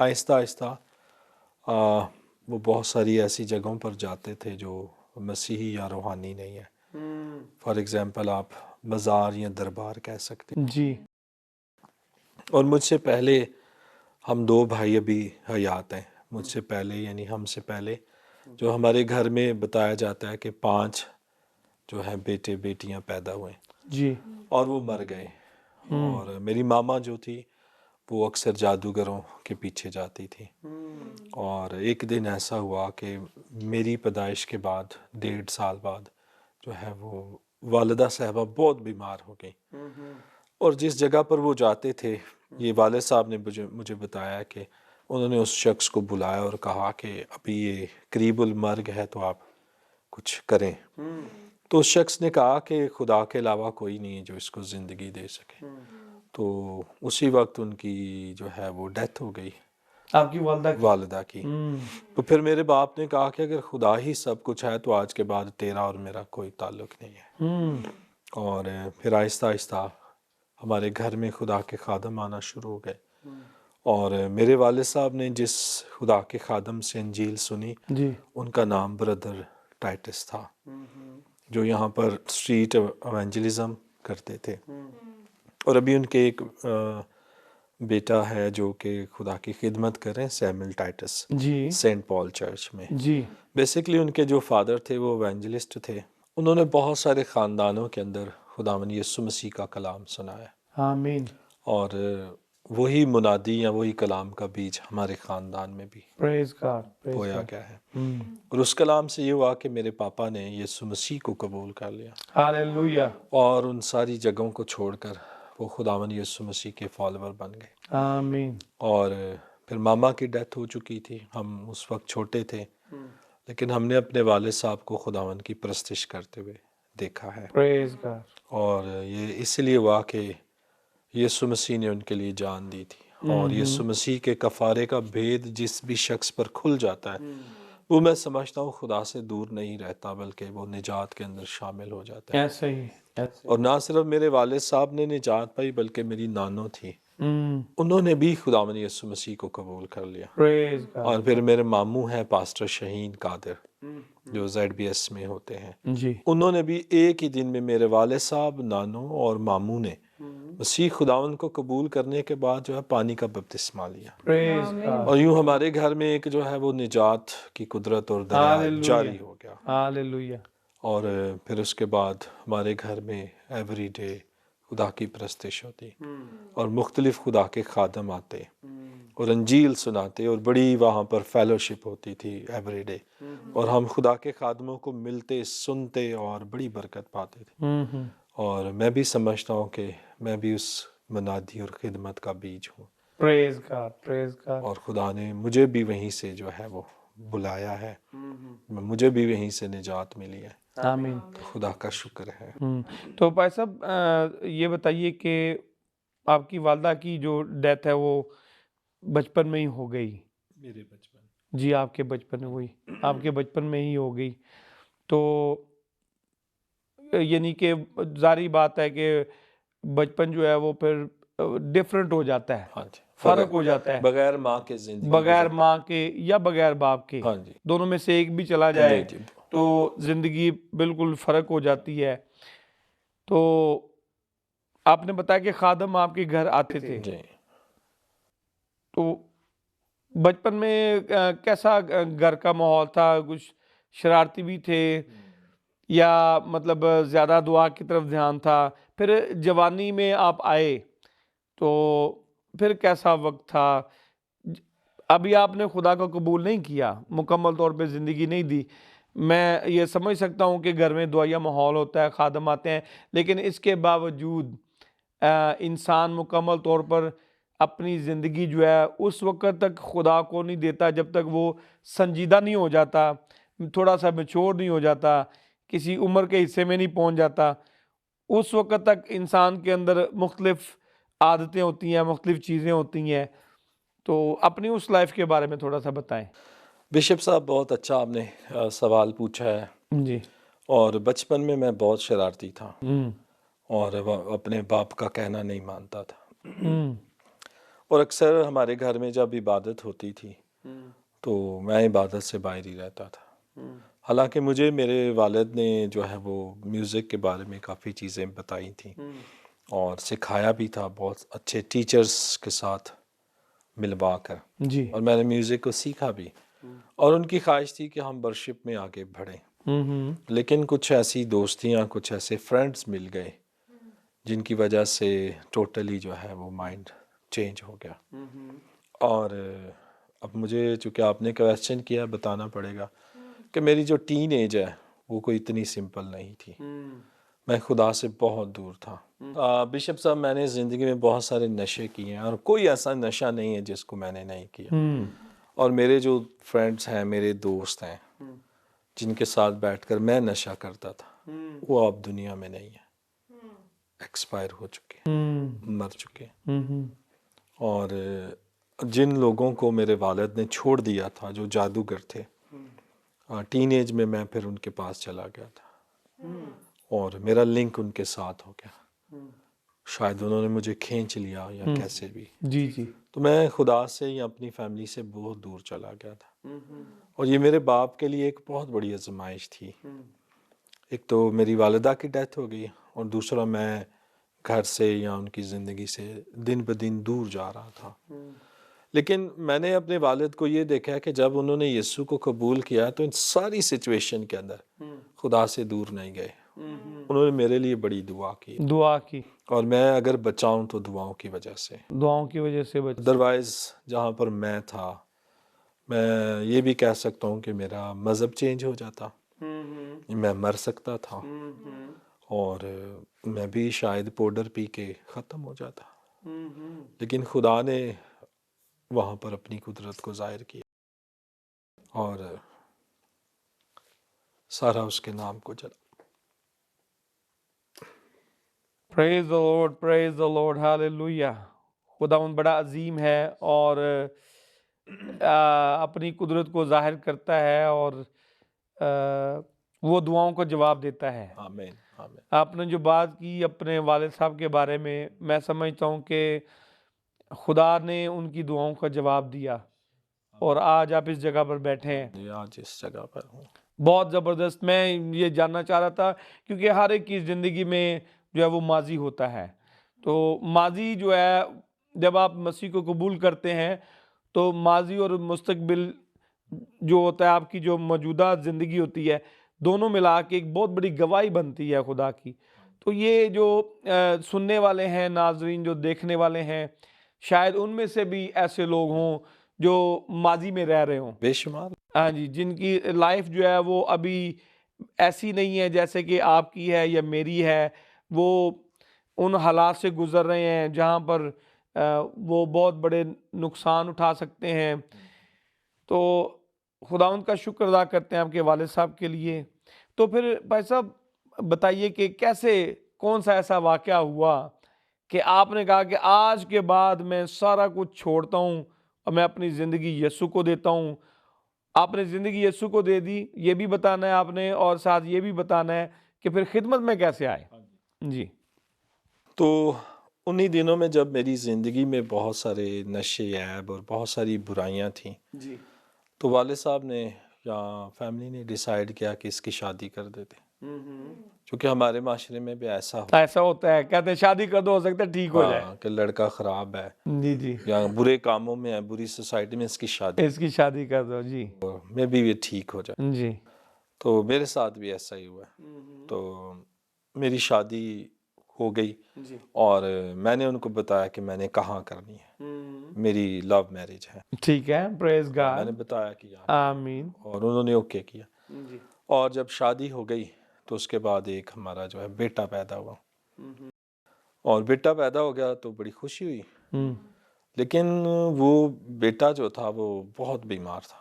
آہستہ آہستہ وہ بہت ساری ایسی جگہوں پر جاتے تھے جو مسیحی یا روحانی نہیں ہے. فار ایگزامپل آپ مزار یا دربار کہہ سکتے ہیں. جی. اور مجھ سے پہلے ہم 2 بھائی ابھی حیات ہیں. مجھ سے پہلے یعنی ہم سے پہلے جو ہمارے گھر میں بتایا جاتا ہے کہ 5 جو ہے بیٹے بیٹیاں پیدا ہوئے جی. اور وہ مر گئے. اور میری ماما جو تھی وہ اکثر جادوگروں کے پیچھے جاتی تھی. اور ایک دن ایسا ہوا کہ میری پیدائش کے بعد 1.5 سال بعد جو ہے وہ والدہ صاحبہ بہت بیمار ہو گئی. اور جس جگہ پر وہ جاتے تھے یہ والد صاحب نے مجھے بتایا کہ انہوں نے اس شخص کو بلایا اور کہا کہ ابھی یہ قریب المرگ ہے تو آپ کچھ کریں. تو اس شخص نے کہا کہ خدا کے علاوہ کوئی نہیں ہے جو اس کو زندگی دے سکے. تو اسی وقت ان کی جو ہے وہ ڈیتھ ہو گئی آپ کی والدہ کی. تو پھر میرے باپ نے کہا کہ اگر خدا ہی سب کچھ ہے تو آج کے بعد تیرا اور میرا کوئی تعلق نہیں ہے. اور پھر آہستہ آہستہ ہمارے گھر میں خدا کے خادم آنا شروع ہو گئے. اور میرے والد صاحب نے جس خدا کے خادم سے انجیل سنی جی. ان کا نام بردر ٹائٹس تھا جو یہاں پر اسٹریٹ ایونجلزم کرتے تھے. اور ابھی ان کے ایک بیٹا ہے جو کہ خدا کی خدمت کر رہے ہیں سیمل ٹائٹس جی. سینٹ پال چرچ میں. جی. بیسیکلی ان کے جو فادر تھے وہ ایونجلسٹ تھے. انہوں نے بہت سارے خاندانوں کے اندر خداوند یسوع مسیح کا کلام سنایا. آمین. اور وہی منادی یا وہی کلام کا بیج ہمارے خاندان میں بھی پریز گاڈ. بویا گیا ہے. اور اس کلام سے یہ ہوا کہ میرے پاپا نے یسوع مسیح کو قبول کر لیا ہاللویہ. اور ان ساری جگہوں کو چھوڑ کر وہ خداوند یسوع مسیح کے فالوور بن گئے. آمین. اور پھر ماما کی ڈیتھ ہو چکی تھی. ہم اس وقت چھوٹے تھے لیکن ہم نے اپنے والد صاحب کو خداوند کی پرستش کرتے ہوئے دیکھا ہے. پریز گاڈ. اور یہ اس لیے ہوا کہ یسوع مسیح نے ان کے لیے جان دی تھی. اور یسوع مسیح کے کفارے کا بھید جس بھی شخص پر کھل جاتا ہے وہ میں سمجھتا ہوں خدا سے دور نہیں رہتا بلکہ وہ نجات کے اندر شامل ہو جاتا ہے. ایسا ہی. اور نہ صرف میرے والد صاحب نے نجات پائی بلکہ میری نانو تھی انہوں نے بھی خداوند یسوع مسیح کو قبول کر لیا. پریز گاڈ. اور پھر میرے ماموں ہیں پاسٹر شہین قادر جو ZBS میں ہوتے ہیں. جی. انہوں نے بھی ایک ہی دن میں میرے والد صاحب نانو اور ماموں نے مسیح خداوند کو قبول کرنے کے بعد جو ہے پانی کا بپتسمہ لیا. پریز گاڈ. اور یوں ہمارے گھر میں ایک جو ہے وہ نجات کی قدرت اور دریا جاری ہو گیا. ہاللویہ. اور پھر اس کے بعد ہمارے گھر میں ایوری ڈے خدا کی پرستش ہوتی اور مختلف خدا کے خادم آتے اور انجیل سناتے اور بڑی وہاں پر فیلوشپ ہوتی تھی ایوری ڈے. اور ہم خدا کے خادموں کو ملتے سنتے اور بڑی برکت پاتے تھے. اور میں بھی سمجھتا ہوں کہ میں بھی اس منادی اور خدمت کا بیج ہوں. پریز گاڈ. پریز گاڈ. اور خدا نے مجھے بھی وہیں سے جو ہے وہ بلایا ہے. مجھے بھی وہیں سے نجات ملی ہے. آمین. خدا کا شکر ہے. تو بھائی صاحب یہ بتائیے کہ آپ کی والدہ کی جو ڈیتھ ہے وہ بچپن میں ہی ہو گئی. میرے بچپن جی. آپ کے بچپن میں وہی آپ کے بچپن میں ہی ہو گئی. تو یعنی کہ ظاہری بات ہے کہ بچپن جو ہے وہ پھر ڈیفرنٹ ہو جاتا ہے. ہاں جی. فرق ہو جاتا ہے. بغیر ماں کے زندگی بغیر ماں کے یا بغیر باپ کے ہاں جی. دونوں میں سے ایک بھی چلا جائے نہیں جی. تو زندگی بالکل فرق ہو جاتی ہے. تو آپ نے بتایا کہ خادم آپ کے گھر آتے تھے. جی. تو بچپن میں کیسا گھر کا ماحول تھا؟ کچھ شرارتی بھی تھے یا مطلب زیادہ دعا کی طرف دھیان تھا؟ پھر جوانی میں آپ آئے تو پھر کیسا وقت تھا؟ ابھی آپ نے خدا کو قبول نہیں کیا، مکمل طور پہ زندگی نہیں دی. میں یہ سمجھ سکتا ہوں کہ گھر میں دعائیا ماحول ہوتا ہے، خادم آتے ہیں، لیکن اس کے باوجود انسان مکمل طور پر اپنی زندگی جو ہے اس وقت تک خدا کو نہیں دیتا جب تک وہ سنجیدہ نہیں ہو جاتا، تھوڑا سا میچور نہیں ہو جاتا، کسی عمر کے حصے میں نہیں پہنچ جاتا. اس وقت تک انسان کے اندر مختلف عادتیں ہوتی ہیں، مختلف چیزیں ہوتی ہیں. تو اپنی اس لائف کے بارے میں تھوڑا سا بتائیں. بشپ صاحب بہت اچھا آپ نے سوال پوچھا ہے. جی. اور بچپن میں میں بہت شرارتی تھا اور اپنے باپ کا کہنا نہیں مانتا تھا. اور اکثر ہمارے گھر میں جب عبادت ہوتی تھی تو میں عبادت سے باہر ہی رہتا تھا. حالانکہ مجھے میرے والد نے جو ہے وہ میوزک کے بارے میں کافی چیزیں بتائی تھیں اور سکھایا بھی تھا بہت اچھے ٹیچرز کے ساتھ ملوا کر, جی. اور میں نے میوزک کو سیکھا بھی, اور ان کی خواہش تھی کہ ہم ورشپ میں آگے بڑھیں. لیکن کچھ ایسی دوستیاں, کچھ ایسے فرینڈز مل گئے جن کی وجہ سے ٹوٹلی جو ہے وہ مائنڈ چینج ہو گیا. اور اب مجھے چونکہ آپ نے کویسچن کیا, بتانا پڑے گا کہ میری جو ٹین ایج ہے وہ کوئی اتنی سمپل نہیں تھی. میں خدا سے بہت دور تھا. بشپ صاحب, میں نے زندگی میں بہت سارے نشے کیے ہیں اور کوئی ایسا نشہ نہیں ہے جس کو میں نے نہیں کیا. اور میرے جو فرینڈز ہیں, میرے دوست ہیں جن کے ساتھ بیٹھ کر میں نشہ کرتا تھا, وہ اب دنیا میں نہیں ہے, ایکسپائر ہو چکے, مر چکے. اور جن لوگوں کو میرے والد نے چھوڑ دیا تھا, جو جادوگر تھے, ٹین ایج میں میں پھر ان کے پاس چلا گیا تھا اور میرا لنک ان کے ساتھ ہو گیا. شاید انہوں نے مجھے کھینچ لیا یا کیسے بھی. جی جی. تو میں خدا سے یا اپنی فیملی سے بہت دور چلا گیا تھا. اور یہ میرے باپ کے لیے ایک بہت بڑی آزمائش تھی. ایک تو میری والدہ کی ڈیتھ ہو گئی, اور دوسرا میں گھر سے یا ان کی زندگی سے دن بدن دور جا رہا تھا. لیکن میں نے اپنے والد کو یہ دیکھا کہ جب انہوں نے یسوع کو قبول کیا تو ان ساری سچویشن کے اندر خدا سے دور نہیں گئے. انہوں نے میرے لیے بڑی دعا کی, اور میں اگر بچاؤں تو دعاؤں کی وجہ سے, دعاؤں کی وجہ سے. ادروائز جہاں پر میں تھا, میں یہ بھی کہہ سکتا ہوں کہ میرا مذہب چینج ہو جاتا, میں مر سکتا تھا, اور میں بھی شاید پاؤڈر پی کے ختم ہو جاتا. لیکن خدا نے وہاں پر اپنی قدرت کو ظاہر کیا اور سارا اس کے نام کو چلا. Praise the Lord, praise the Lord, hallelujah. خداوند بڑا عظیم ہے اور اپنی قدرت کو ظاہر کرتا ہے, اور وہ دعاؤں کو جواب دیتا ہے. آمین آمین. آپ نے جو بات کی اپنے والد صاحب کے بارے میں سمجھتا ہوں کہ خدا نے ان کی دعاؤں کا جواب دیا, اور آج آپ اس جگہ پر بیٹھے ہیں. آج اس جگہ پر ہوں. بہت زبردست. میں یہ جاننا چاہ رہا تھا کیونکہ ہر ایک کی زندگی میں جو ہے وہ ماضی ہوتا ہے. تو ماضی جو ہے, جب آپ مسیح کو قبول کرتے ہیں تو ماضی اور مستقبل جو ہوتا ہے, آپ کی جو موجودہ زندگی ہوتی ہے, دونوں ملا کے ایک بہت بڑی گواہی بنتی ہے خدا کی. تو یہ جو سننے والے ہیں ناظرین, جو دیکھنے والے ہیں, شاید ان میں سے بھی ایسے لوگ ہوں جو ماضی میں رہ رہے ہوں. بے شمار. ہاں جی, جن کی لائف جو ہے وہ ابھی ایسی نہیں ہے جیسے کہ آپ کی ہے یا میری ہے. وہ ان حالات سے گزر رہے ہیں جہاں پر وہ بہت بڑے نقصان اٹھا سکتے ہیں. تو خداوند کا شکر ادا کرتے ہیں آپ کے والد صاحب کے لیے. تو پھر بھائی صاحب بتائیے کہ کیسے, کون سا ایسا واقعہ ہوا کہ آپ نے کہا کہ آج کے بعد میں سارا کچھ چھوڑتا ہوں اور میں اپنی زندگی یسوع کو دیتا ہوں. آپ نے زندگی یسوع کو دے دی, یہ بھی بتانا ہے آپ نے, اور ساتھ یہ بھی بتانا ہے کہ پھر خدمت میں کیسے آئے. جی. تو انہی دنوں میں جب میری زندگی میں بہت سارے نشے عیب اور بہت ساری برائیاں تھیں, جی. تو والد صاحب نے یا فیملی نے ڈیسائیڈ کیا کہ اس کی شادی کر دیتے. چونکہ ہمارے معاشرے میں بھی ایسا ہوتا ہے, کہتے ہیں شادی کر دو, ہو سکتا ہے ٹھیک ہو جائے. کہ لڑکا خراب ہے, جی جی, یا برے کاموں میں ہے, بری سوسائٹی میں, اس کی شادی کر دو. جی. میں بھی یہ ٹھیک ہو جائے. جی. تو میرے ساتھ بھی ایسا ہی ہوا. تو میری شادی ہو گئی, اور میں نے ان کو بتایا کہ میں نے کہاں کرنی ہے, میری لو میرج ہے. ٹھیک ہے, پریز گاڈ. میں نے بتایا کہ آمین. اور انہوں نے اوکے کیا. اور جب شادی ہو گئی تو اس کے بعد ایک ہمارا جو ہے بیٹا پیدا ہوا, اور بیٹا پیدا ہو گیا تو بڑی خوشی ہوئی. لیکن وہ بیٹا جو تھا وہ بہت بیمار تھا,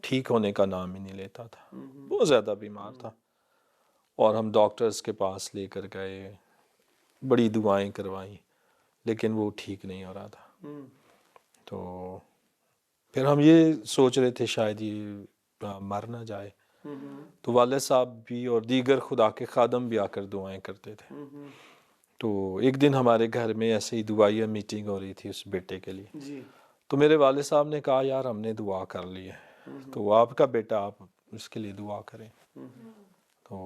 ٹھیک ہونے کا نام ہی نہیں لیتا تھا, بہت زیادہ بیمار تھا. اور ہم ڈاکٹرز کے پاس لے کر گئے, بڑی دعائیں کروائیں, لیکن وہ ٹھیک نہیں ہو رہا تھا. تو پھر ہم یہ سوچ رہے تھے شاید یہ مر نہ جائے. تو والد صاحب بھی اور دیگر خدا کے خادم بھی آ کر دعائیں کرتے تھے. تو ایک دن ہمارے گھر میں ایسے ہی دعائیہ میٹنگ ہو رہی تھی اس بیٹے کے لیے. جی تو میرے والد صاحب نے کہا یار ہم نے دعا کر لی ہے تو آپ کا بیٹا آپ اس کے لیے دعا کریں تو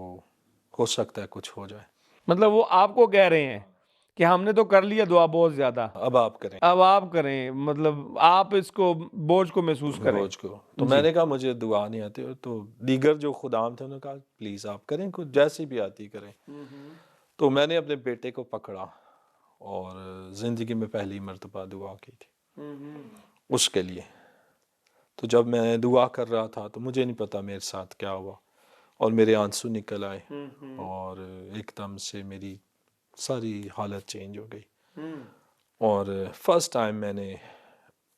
ہو سکتا ہے کچھ ہو جائے. مطلب وہ آپ کو کہہ رہے ہیں کہ ہم نے تو کر لیا دعا بہت زیادہ، اب آپ کریں اب آپ کریں، مطلب آپ اس کو بوجھ کو محسوس کریں. روز کو. تو میں نے کہا مجھے دعا نہیں آتی. تو دیگر جو خدام تھے انہوں نے کہا پلیز آپ کریں، کچھ جیسی بھی آتی کریں. تو میں نے اپنے بیٹے کو پکڑا اور زندگی میں پہلی مرتبہ دعا کی تھی اس کے لیے. تو جب میں دعا کر رہا تھا تو مجھے نہیں پتا میرے ساتھ کیا ہوا اور میرے آنسو نکل آئے اور ایک دم سے میری ساری حالت چینج ہو گئی. اور فرسٹ ٹائم میں نے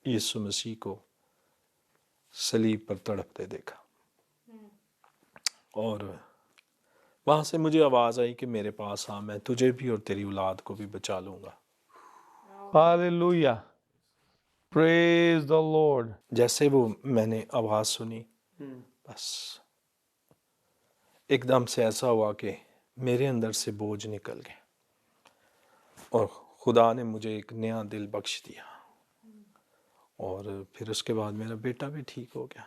یسوع مسیح کو صلیب پر تڑپتے دیکھا اور وہاں سے مجھے آواز آئی کہ میرے پاس آ، میں تجھے بھی اور تیری اولاد کو بھی بچا لوں گا. ہاللویہ، پریز دی لارڈ. جیسے وہ میں نے آواز سنی بس ایک دم سے ایسا ہوا کہ میرے اندر سے بوجھ نکل گئے اور خدا نے مجھے ایک نیا دل بخش دیا. اور پھر اس کے بعد میرا بیٹا بھی ٹھیک ہو گیا.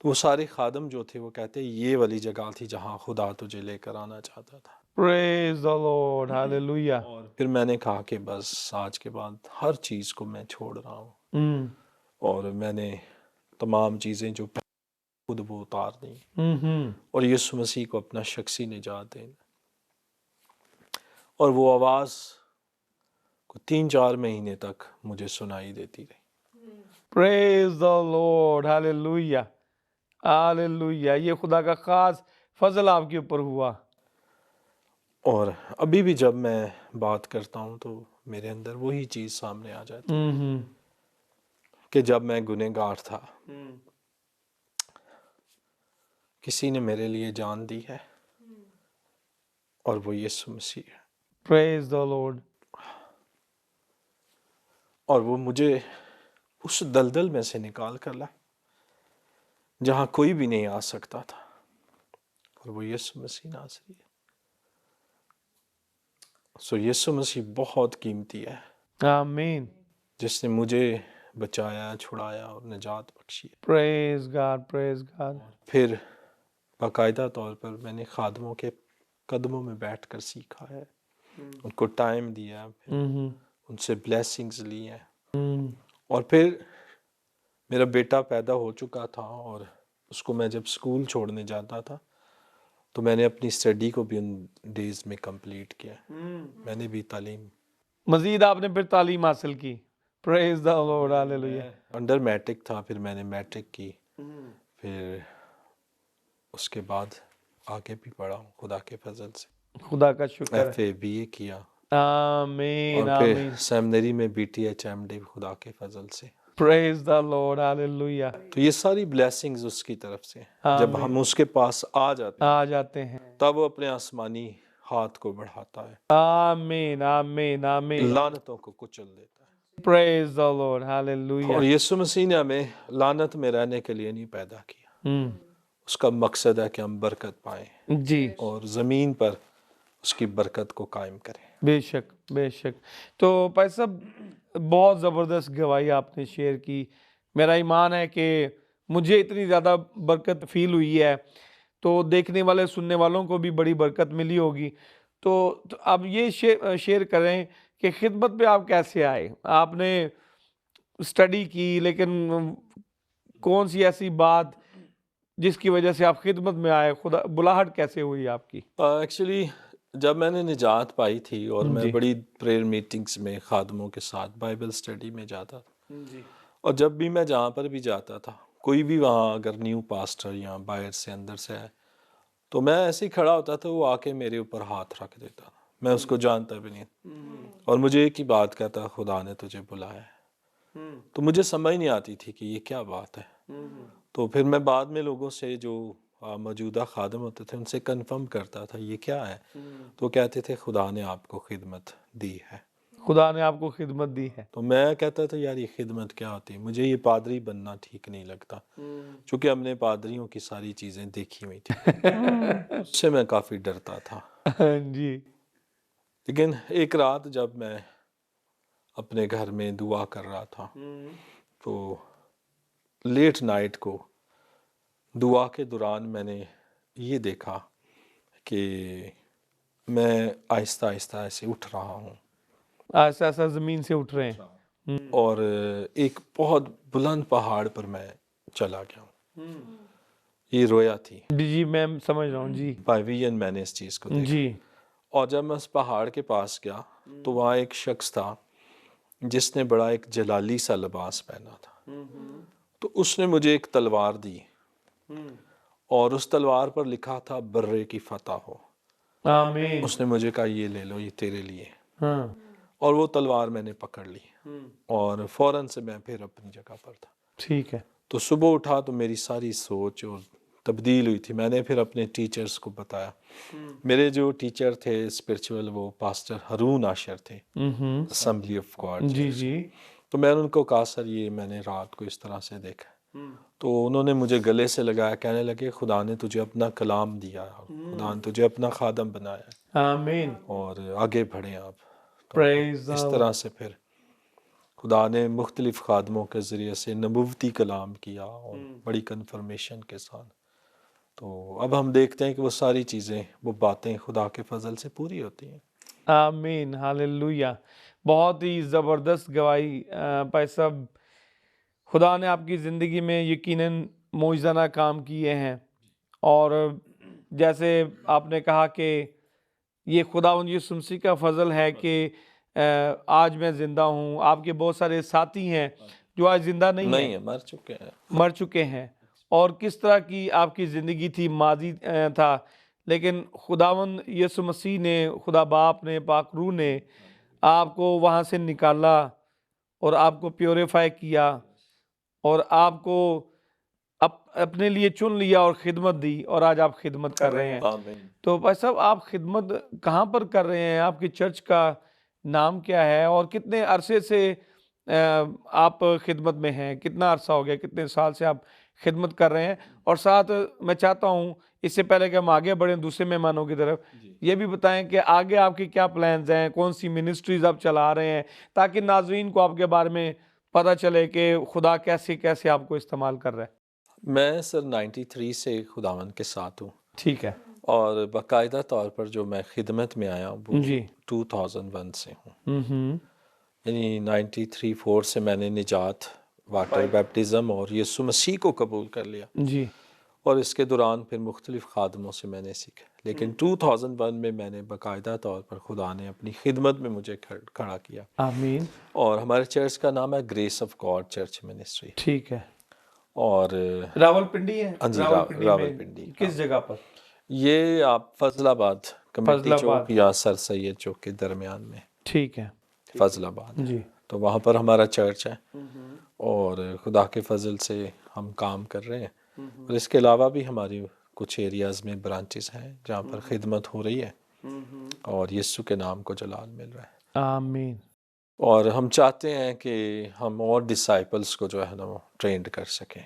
تو وہ سارے خادم جو تھے وہ کہتے یہ والی جگہ تھی جہاں خدا تجھے لے کر آنا چاہتا تھا. پریز دی لارڈ، ہاللویہ. اور پھر میں نے کہا کہ بس آج کے بعد ہر چیز کو میں چھوڑ رہا ہوں اور میں نے تمام چیزیں جو خود وہ اتار دیں اور یسوع مسیح کو اپنا شخصی نجات دیں. اور وہ آواز کو 3-4 مہینے تک مجھے سنائی دیتی رہی. پریز دی لارڈ، ہاللویہ، ہاللویہ. یہ خدا کا خاص فضل آپ کے اوپر ہوا. اور ابھی بھی جب میں بات کرتا ہوں تو میرے اندر وہی چیز سامنے آ جاتی ہے کہ جب میں گنہگار تھا کسی نے میرے لیے جان دی ہے اور وہ یسوع مسیح ہے. پریز دی لارڈ. اور وہ مجھے اس دلدل میں سے نکال کر لائے جہاں کوئی بھی نہیں آ سکتا تھا اور وہ یسوع مسیح ناصری ہے. سو یسوع مسیح بہت قیمتی ہے آمین. جس نے مجھے بچایا، چھڑایا اور نجات بخشی ہے. پریز گاڈ، پریز گاڈ. پھر باقاعدہ طور پر میں نے خادموں کے قدموں میں بیٹھ کر سیکھا ہے، ان کو ٹائم دیا، پھر ان سے بلیسنگز لی ہیں. اور پھر میرا بیٹا پیدا ہو چکا تھا اور اس کو میں جب اسکول چھوڑنے جاتا تھا تو میں نے اپنی اسٹڈی کو بھی ان ڈیز میں کمپلیٹ کیا. میں نے بھی تعلیم مزید آپ نے پھر تعلیم حاصل کی. پریز دی لارڈ، ہاللویہ. انڈر میٹرک تھا، پھر میں نے میٹرک کی، پھر اس کے بعد آگے بھی پڑھا ہوں خدا کے فضل سے. خدا کا شکر ہے. FA BA کیا آمین، اور پھر آمین. سیمنری میں BTH MD خدا کے فضل سے. پریز دی لارڈ، ہاللویہ. تو یہ ساری بلیسنگز اس کی طرف سے. جب ہم اس کے پاس آ جاتے ہیں تب وہ اپنے آسمانی ہاتھ کو بڑھاتا ہے، آمین، آمین، آمین. لعنتوں کو کچل دیتا ہے. پریز دی لارڈ، اور ہاللویہ. یسوع مسیح نے ہمیں لعنت میں رہنے کے لیے نہیں پیدا کیا. اس کا مقصد ہے کہ ہم برکت پائیں جی، اور زمین پر اس کی برکت کو قائم کریں. بے شک، بے شک. تو بھائی صاحب بہت زبردست گواہی آپ نے شیئر کی. میرا ایمان ہے کہ مجھے اتنی زیادہ برکت فیل ہوئی ہے تو دیکھنے والے سننے والوں کو بھی بڑی برکت ملی ہوگی. تو اب یہ شیئر کریں کہ خدمت پہ آپ کیسے آئے. آپ نے اسٹڈی کی لیکن کون سی ایسی بات جس کی وجہ سے آپ خدمت میں آئے، خدا بلاہٹ کیسے ہوئی آپ کی؟ ایکچولی جب میں نے نجات پائی تھی اور میں جی. بڑی پریئر میٹنگز میں خادموں کے ساتھ بائبل اسٹڈی میں جاتا تھا، جی. اور جب بھی میں جہاں پر بھی جاتا تھا کوئی بھی وہاں اگر نیو پاسٹر یا باہر سے اندر سے ہے تو میں ایسے ہی کھڑا ہوتا تھا، وہ آ کے میرے اوپر ہاتھ رکھ دیتا تھا. میں اس کو جانتا بھی نہیں اور مجھے ایک ہی بات کہتا، خدا نے تجھے بلایا ہے. تو مجھے سمجھ نہیں آتی تھی کہ یہ کیا بات ہے. تو پھر میں بعد میں لوگوں سے جو موجودہ خادم ہوتے تھے ان سے کنفرم کرتا تھا یہ کیا ہے. تو کہتے تھے خدا نے آپ کو خدمت دی ہے. خدا نے آپ کو خدمت دی ہے. تو میں کہتا تھا یار یہ خدمت کیا ہوتی ہے، مجھے یہ پادری بننا ٹھیک نہیں لگتا چونکہ ہم نے پادریوں کی ساری چیزیں دیکھی ہوئی تھی. اس سے میں کافی ڈرتا تھا. جی. لیکن ایک رات جب میں اپنے گھر میں دعا کر رہا تھا تو لیٹ نائٹ کو دعا کے دوران میں نے یہ دیکھا کہ میں آہستہ آہستہ ایسے اٹھ رہا ہوں ایسا ایسا زمین سے اٹھ رہے ہیں اور ایک بہت بلند پہاڑ پر میں چلا گیا ہوں. یہ رویا تھی، جی میں سمجھ رہا ہوں جی بائی ویژن میں نے اس چیز کو دیکھا. جی اور جب میں اس پہاڑ کے پاس گیا تو وہاں ایک شخص تھا جس نے بڑا ایک جلالی سا لباس پہنا تھا. تو اس نے مجھے ایک تلوار دی اور اس تلوار پر لکھا تھا برے کی فتح ہو. آمین. اس نے مجھے کہا یہ لے لو، یہ تیرے لیے. ہاں اور وہ تلوار میں نے پکڑ لی اور فوراً سے میں پھر اپنی جگہ پر تھا. ٹھیک ہے. تو صبح اٹھا تو میری ساری سوچ اور تبدیل ہوئی تھی. میں نے پھر اپنے ٹیچرز کو بتایا. میرے جو ٹیچر تھے اسپرچول وہ پاسٹر ہارون عاشر تھے، اسمبلی آف گاڈ. جی جی تو میں نے ان کو کہا سر یہ میں نے رات کو اس طرح سے دیکھا. تو انہوں نے مجھے گلے سے لگایا، کہنے لگے خدا نے تجھے اپنا کلام دیا، خدا نے تجھے اپنا خادم بنایا آمین. اور آگے بڑھیں آپ. تو پریز اس طرح سے پھر خدا نے مختلف خادموں کے ذریعے سے نبوتی کلام کیا اور بڑی کنفرمیشن کے ساتھ. تو اب ہم دیکھتے ہیں کہ وہ ساری چیزیں، وہ باتیں خدا کے فضل سے پوری ہوتی ہیں. آمین. ہاللویہ. بہت ہی زبردست گواہی بھائی صاحب. خدا نے آپ کی زندگی میں یقیناً معجزانہ کام کیے ہیں اور جیسے آپ نے کہا کہ یہ خداوند یسوع مسیح کا فضل ہے کہ آج میں زندہ ہوں. آپ کے بہت سارے ساتھی ہیں جو آج زندہ نہیں ہیں، مر چکے ہیں. اور کس طرح کی آپ کی زندگی تھی، ماضی تھا، لیکن خداوند یسوع مسیح نے، خدا باپ نے، پاک روح نے آپ کو وہاں سے نکالا اور آپ کو پیوریفائی کیا اور آپ کو اپنے لیے چن لیا اور خدمت دی اور آج آپ خدمت کر رہے ہیں. تو بھائی صاحب آپ خدمت کہاں پر کر رہے ہیں؟ آپ کی چرچ کا نام کیا ہے اور کتنے عرصے سے آپ خدمت میں ہیں؟ کتنا عرصہ ہو گیا، کتنے سال سے آپ خدمت کر رہے ہیں؟ اور ساتھ میں چاہتا ہوں اس سے پہلے کہ ہم آگے بڑھیں دوسرے مہمانوں کی طرف، یہ بھی بتائیں کہ آگے آپ کی کیا پلانز ہیں، کون سی منسٹریز آپ چلا رہے ہیں، تاکہ ناظرین کو آپ کے بارے میں پتہ چلے کہ خدا کیسے کیسے آپ کو استعمال کر رہا ہے. میں سر 93 سے خداوند کے ساتھ ہوں. ٹھیک ہے. اور باقاعدہ طور پر جو میں خدمت میں آیا وہ جی 2001 سے ہوں. یعنی 93-4 سے میں نے نجات، واٹر بیپٹزم اور یسوع مسیح کو قبول کر لیا. جی اور اس کے دوران پھر مختلف خادموں سے میں نے سیکھا. لیکن 2001 میں نے باقاعدہ طور پر خدا نے اپنی خدمت میں مجھے کھڑا کیا. آمین. اور ہمارے چرچ کا نام ہے grace of God church ministry. ٹھیک ہے. اور راول پنڈی ہے؟ راول پنڈی. کس جگہ پر؟ یہ آپ فضل آباد کمیٹی فضل چوک آباد. یا سر سید چوک کے درمیان میں. ٹھیک ہے. فضل آباد. جی تو وہاں پر ہمارا چرچ ہے اور خدا کے فضل سے ہم کام کر رہے ہیں. اور اس کے علاوہ بھی ہماری کچھ ایریاز میں برانچز ہیں جہاں پر خدمت ہو رہی ہے اور یسوع کے نام کو جلال مل رہا ہے. آمین. اور ہم چاہتے ہیں کہ ہم اور ڈسائپلز کو جو ہے نا وہ ٹرینڈ کر سکیں،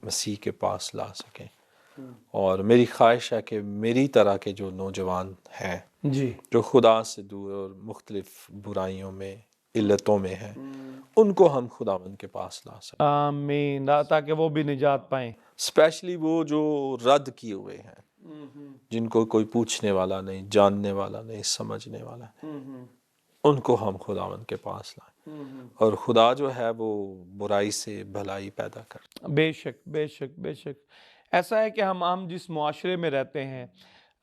مسیح کے پاس لا سکیں. اور میری خواہش ہے کہ میری طرح کے جو نوجوان ہیں جی جو خدا سے دور اور مختلف برائیوں میں، علتوں میں ہیں، ان کو ہم خداوند کے پاس لا سکیں. آمین. تاکہ وہ بھی نجات پائیں. اسپیشلی وہ جو رد کیے ہوئے ہیں، جن کو کوئی پوچھنے والا نہیں، جاننے والا نہیں، سمجھنے والا نہیں، ان کو ہم خداوند کے پاس لائیں. اور خدا جو ہے وہ برائی سے بھلائی پیدا کرتا. بے شک بے شک بے شک. ایسا ہے کہ ہم جس معاشرے میں رہتے ہیں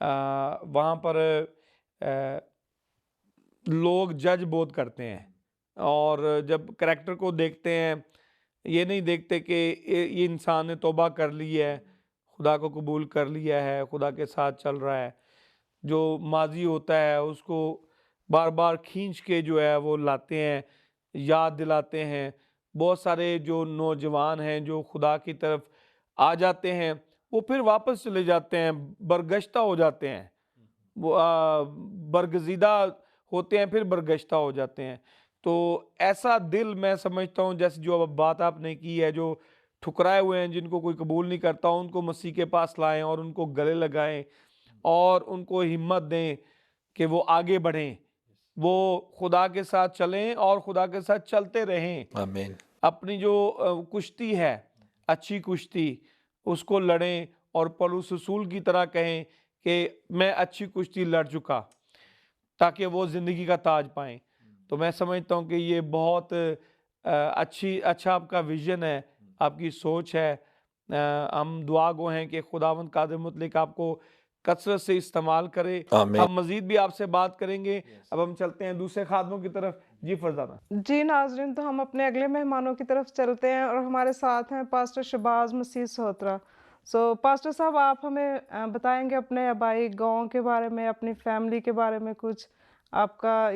وہاں پر لوگ جج بہت کرتے ہیں اور جب کریکٹر کو دیکھتے ہیں یہ نہیں دیکھتے کہ یہ انسان نے توبہ کر لی ہے، خدا کو قبول کر لیا ہے، خدا کے ساتھ چل رہا ہے. جو ماضی ہوتا ہے اس کو بار بار کھینچ کے جو ہے وہ لاتے ہیں، یاد دلاتے ہیں. بہت سارے جو نوجوان ہیں جو خدا کی طرف آ جاتے ہیں وہ پھر واپس چلے جاتے ہیں، برگشتہ ہو جاتے ہیں، وہ برگزیدہ ہوتے ہیں، پھر برگشتہ ہو جاتے ہیں. تو ایسا دل میں سمجھتا ہوں جیسے جو بات آپ نے کی ہے، جو ٹھکرائے ہوئے ہیں، جن کو کوئی قبول نہیں کرتا، ان کو مسیح کے پاس لائیں اور ان کو گلے لگائیں اور ان کو ہمت دیں کہ وہ آگے بڑھیں وہ خدا کے ساتھ چلیں اور خدا کے ساتھ چلتے رہیں. آمین. اپنی جو کشتی ہے اچھی کشتی اس کو لڑیں اور پولس رسول کی طرح کہیں کہ میں اچھی کشتی لڑ چکا، تاکہ وہ زندگی کا تاج پائیں. تو میں سمجھتا ہوں کہ یہ بہت اچھا آپ کا ویژن ہے، آپ کی سوچ ہے. ہم دعا گو ہیں کہ خداوند قادر مطلق آپ کو کثرت سے استعمال کرے. آمین. ہم مزید بھی آپ سے بات کریں گے. اب ہم چلتے ہیں دوسرے خادموں کی طرف. جی فرزانہ. جی ناظرین، تو ہم اپنے اگلے مہمانوں کی طرف چلتے ہیں اور ہمارے ساتھ ہیں پاسٹر شہباز مسیح سوہترا. پاسٹر صاحب، آپ ہمیں بتائیں گے اپنے آبائی گاؤں کے بارے میں، اپنی فیملی کے بارے میں کچھ، آپ کا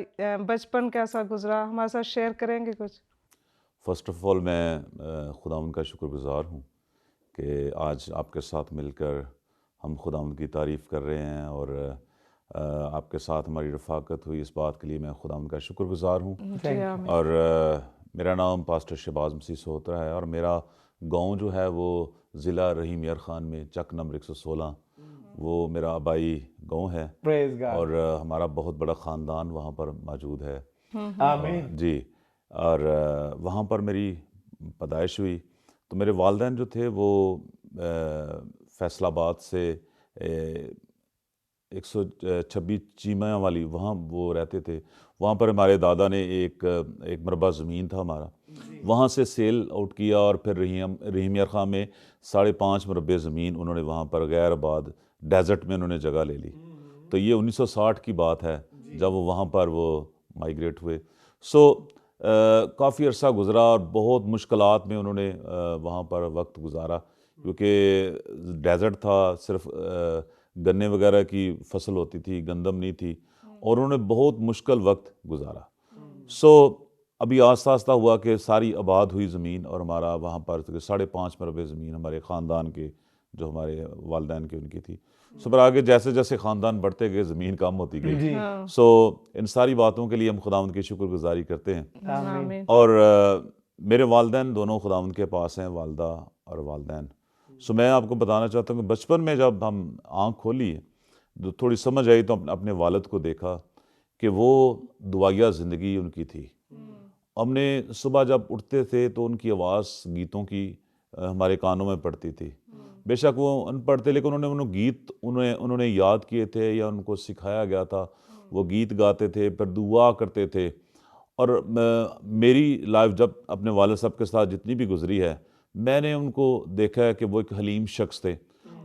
بچپن کیسا گزرا، ہمارے ساتھ شیئر کریں گے کچھ؟ فرسٹ آف آل میں خداوند کا شکر گزار ہوں کہ آج آپ کے ساتھ مل کر ہم خداوند کی تعریف کر رہے ہیں، اور آپ کے ساتھ ہماری رفاقت ہوئی، اس بات کے لیے میں خداوند کا شکر گزار ہوں. جی آمین. اور میرا نام پاسٹر شہباز مسیح سوہترا ہے، اور میرا گاؤں جو ہے وہ ضلع رحیم یار خان میں چک نمبر 116 وہ میرا آبائی گاؤں ہے، پریز گاڈ. اور ہمارا بہت بڑا خاندان وہاں پر موجود ہے. آمین. جی. اور وہاں پر میری پیدائش ہوئی. تو میرے والدین جو تھے وہ فیصل آباد سے 126 چیمہ والی وہاں وہ رہتے تھے. وہاں پر ہمارے دادا نے ایک مربع زمین تھا ہمارا، وہاں سے سیل آؤٹ کیا، اور پھر رحیم یار خان میں 5.5 مربع زمین انہوں نے وہاں پر غیر آباد ڈیزرٹ میں انہوں نے جگہ لے لی. تو یہ 1960 کی بات ہے جب وہ وہاں پر وہ مائیگریٹ ہوئے. کافی عرصہ گزرا اور بہت مشکلات میں انہوں نے وہاں پر وقت گزارا، کیونکہ ڈیزرٹ تھا، صرف گنے وغیرہ کی فصل ہوتی تھی، گندم نہیں تھی، اور انہوں نے بہت مشکل وقت گزارا. ابھی آہستہ آہستہ ہوا کہ ساری آباد ہوئی زمین، اور ہمارا وہاں پر 5.5 مربع زمین ہمارے خاندان کے، جو ہمارے والدین کی ان کی تھی. پر آگے جیسے جیسے خاندان بڑھتے گئے زمین کم ہوتی گئی. ان ساری باتوں کے لیے ہم خداوند کی شکر گزاری کرتے ہیں. آمین. اور میرے والدین دونوں خداوند کے پاس ہیں، والدہ اور والدین. میں آپ کو بتانا چاہتا ہوں کہ بچپن میں جب ہم آنکھ کھولی تو تھوڑی سمجھ آئی، تو اپنے والد کو دیکھا کہ وہ دعائیہ زندگی ان کی تھی. ہم نے صبح جب اٹھتے تھے تو ان کی آواز گیتوں کی ہمارے کانوں میں پڑتی تھی. بے شک وہ ان پڑھ تھے، لیکن انہوں نے گیت انہوں نے یاد کیے تھے یا ان کو سکھایا گیا تھا. وہ گیت گاتے تھے، پھر دعا کرتے تھے. اور میری لائف جب اپنے والد صاحب کے ساتھ جتنی بھی گزری ہے، میں نے ان کو دیکھا ہے کہ وہ ایک حلیم شخص تھے،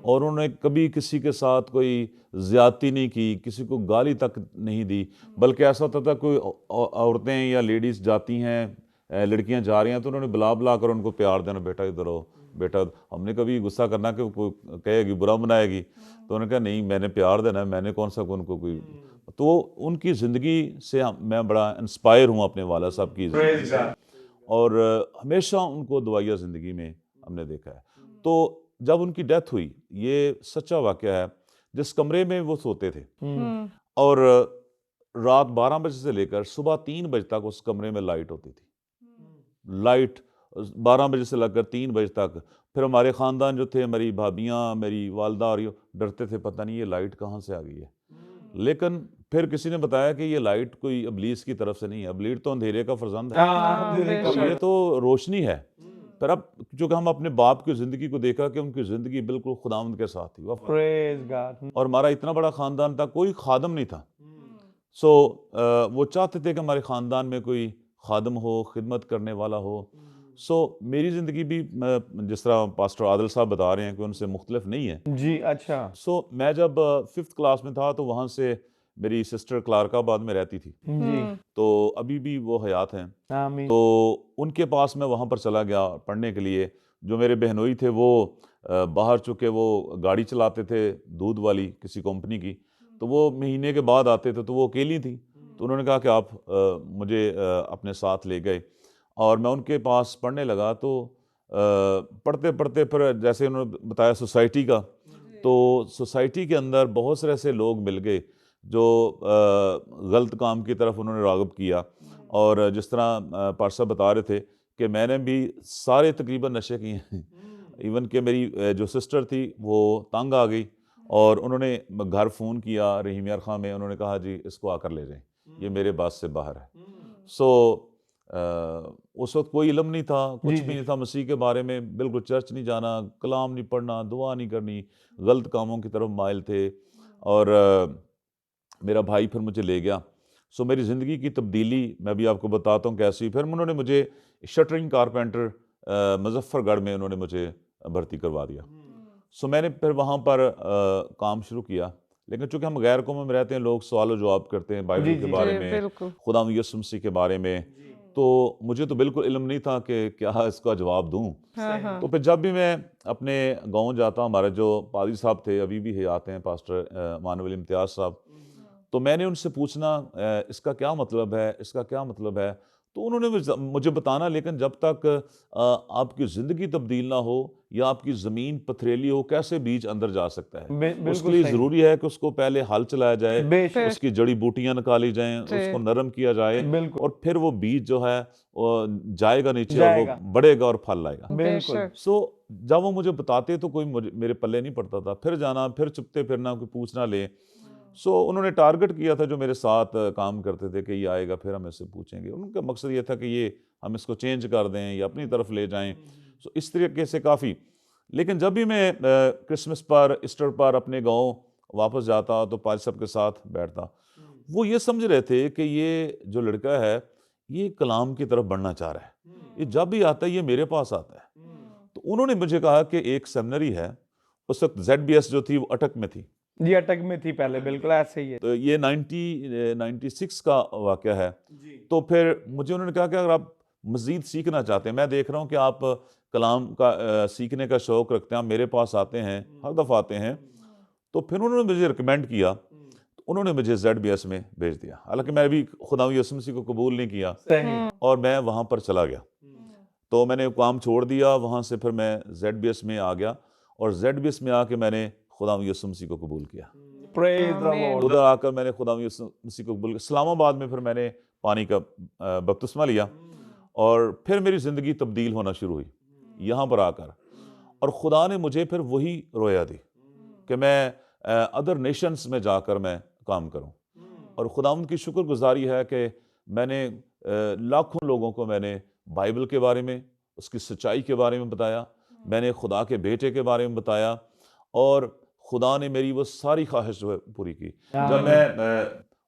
اور انہوں نے کبھی کسی کے ساتھ کوئی زیادتی نہیں کی، کسی کو گالی تک نہیں دی. بلکہ ایسا ہوتا تھا کوئی عورتیں یا لیڈیز جاتی ہیں، لڑکیاں جا رہی ہیں، تو انہوں نے بلا کر ان کو پیار دینا، بیٹا ادھر ہو بیٹا. ہم نے کبھی غصہ کرنا کہ کوئی کہے گی، برا بنائے گی، تو انہوں نے کہا نہیں، میں نے پیار دینا ہے، میں نے کون سا ان کو کوئی. تو ان کی زندگی سے میں بڑا انسپائر ہوں اپنے والد صاحب کی زندگی سے، اور ہمیشہ ان کو دعائیہ زندگی میں ہم نے دیکھا ہے. تو جب ان کی ڈیتھ ہوئی، یہ سچا واقعہ ہے، جس کمرے میں وہ سوتے تھے، اور رات 12 بجے سے لے کر صبح 3 بجے تک اس کمرے میں لائٹ ہوتی تھی. لائٹ 12 بجے سے لگ کر 3 بجے تک. پھر ہمارے خاندان جو تھے، ہماری بھابیاں، میری والدہ، اور یہ ڈرتے تھے، پتہ نہیں یہ لائٹ کہاں سے آ گئی ہے. لیکن پھر کسی نے بتایا کہ یہ لائٹ کوئی ابلیس کی طرف سے نہیں ہے، ابلیس تو اندھیرے کا فرزند ہے، تو یہ تو روشنی ہے. پھر اب چونکہ ہم اپنے باپ کی زندگی کو دیکھا کہ ان کی زندگی بالکل خداوند کے ساتھ تھی، اور ہمارا اتنا بڑا خاندان تھا، کوئی خادم نہیں تھا. وہ چاہتے تھے کہ ہمارے خاندان میں کوئی خادم ہو، خدمت کرنے والا ہو. میری زندگی بھی جس طرح پاسٹر عادل صاحب بتا رہے ہیں کہ ان سے مختلف نہیں ہے. جی اچھا. میں جب 5th کلاس میں تھا تو وہاں سے میری سسٹر کلارک آباد میں رہتی تھی، جی تو ابھی بھی وہ حیات ہیں. آمین. تو ان کے پاس میں وہاں پر چلا گیا پڑھنے کے لیے. جو میرے بہنوئی تھے وہ باہر، چونکہ وہ گاڑی چلاتے تھے دودھ والی کسی کمپنی کی، تو وہ مہینے کے بعد آتے تھے، تو وہ اکیلی تھی. تو انہوں نے کہا کہ آپ مجھے اپنے ساتھ لے گئے، اور میں ان کے پاس پڑھنے لگا. تو پڑھتے پڑھتے پھر جیسے انہوں نے بتایا سوسائٹی کا، تو سوسائٹی کے اندر بہت سے ایسے لوگ مل گئے جو غلط کام کی طرف انہوں نے راغب کیا. اور جس طرح پارسا بتا رہے تھے کہ میں نے بھی سارے تقریباً نشے کیے ہیں. ایون کہ میری جو سسٹر تھی وہ تنگ آ گئی، اور انہوں نے گھر فون کیا رحیم یار خان میں، انہوں نے کہا جی اس کو آ کر لے جائیں. یہ میرے بس سے باہر ہے. سو اس وقت کوئی علم نہیں تھا, کچھ بھی نہیں تھا مسیح کے بارے میں, بالکل چرچ نہیں جانا, کلام نہیں پڑھنا, دعا نہیں کرنی, غلط کاموں کی طرف مائل تھے. اور میرا بھائی پھر مجھے لے گیا. سو میری زندگی کی تبدیلی میں بھی آپ کو بتاتا ہوں کیسی. پھر انہوں نے مجھے شٹرنگ کارپینٹر مظفر گڑھ میں انہوں نے مجھے بھرتی کروا دیا. سو میں نے پھر وہاں پر کام شروع کیا. لیکن چونکہ ہم غیر قوموں میں رہتے ہیں, لوگ سوال و جواب کرتے ہیں بائبل کے بارے میں, بالکل. خدا یسوع مسیح کے بارے میں, تو مجھے تو بالکل علم نہیں تھا کہ کیا اس کا جواب دوں. تو پھر جب بھی میں اپنے گاؤں جاتا ہوں, ہمارے جو پادری صاحب تھے ابھی بھی حیات ہیں, پاسٹر مانویل امتیاز صاحب, تو میں نے ان سے پوچھنا اس کا کیا مطلب ہے, اس کا کیا مطلب ہے. تو انہوں نے مجھے بتانا, لیکن جب تک آپ کی زندگی تبدیل نہ ہو یا آپ کی زمین پتھریلی ہو, کیسے بیج اندر جا سکتا ہے؟ اس کے لیے ضروری ہے کہ اس کو پہلے ہل چلایا جائے, اس کی جڑی بوٹیاں نکالی جائیں, اس کو نرم کیا جائے, اور پھر وہ بیج جو ہے جائے گا نیچے اور وہ بڑھے گا اور پھل لائے گا. بالکل. سو جب وہ مجھے بتاتے تو کوئی میرے پلے نہیں پڑتا تھا. پھر جانا, پھر چپتے پھرنا, کوئی پوچھنا لے. سو انہوں نے ٹارگٹ کیا تھا جو میرے ساتھ کام کرتے تھے کہ یہ آئے گا پھر ہم اس سے پوچھیں گے. ان کا مقصد یہ تھا کہ یہ ہم اس کو چینج کر دیں یا اپنی طرف لے جائیں. سو اس طریقے سے کافی. لیکن جب بھی میں کرسمس پر, ایسٹر پر اپنے گاؤں واپس جاتا تو پادری صاحب کے ساتھ بیٹھتا, وہ یہ سمجھ رہے تھے کہ یہ جو لڑکا ہے یہ کلام کی طرف بڑھنا چاہ رہا ہے, یہ جب بھی آتا ہے یہ میرے پاس آتا ہے. تو انہوں نے مجھے کہا کہ ایک سیمنری ہے, اس وقت ZBS جو تھی وہ اٹک میں تھی. جی اٹک میں تھی پہلے, بالکل ایسے ہی ہے. تو یہ 96 کا واقعہ ہے. تو پھر مجھے انہوں نے کہا کہ اگر آپ مزید سیکھنا چاہتے ہیں, میں دیکھ رہا ہوں کہ آپ کلام کا سیکھنے کا شوق رکھتے ہیں, آپ میرے پاس آتے ہیں, ہر دفعہ آتے ہیں. تو پھر انہوں نے مجھے ریکمینڈ کیا, انہوں نے مجھے ZBS میں بھیج دیا. حالانکہ میں بھی خدا یسوع مسیح کو قبول نہیں کیا, اور میں وہاں پر چلا گیا. تو میں نے کام چھوڑ دیا وہاں سے, پھر میں ZBS میں آ گیا, اور ZBS میں آ کے میں نے خدا یسوع مسیح کو قبول کیا. ادھر آ کر میں نے خدا یسوع مسیح کو قبول کیا. اسلام آباد میں پھر میں نے پانی کا بپتسمہ لیا, اور پھر میری زندگی تبدیل ہونا شروع ہوئی یہاں پر آ کر. اور خدا نے مجھے پھر وہی رویا دی کہ میں ادر نیشنز میں جا کر میں کام کروں. اور خداوند کی شکر گزاری ہے کہ میں نے لاکھوں لوگوں کو میں نے بائبل کے بارے میں, اس کی سچائی کے بارے میں بتایا, میں نے خدا کے بیٹے کے بارے میں بتایا, اور خدا نے میری وہ ساری خواہش جو ہے پوری کی. جب میں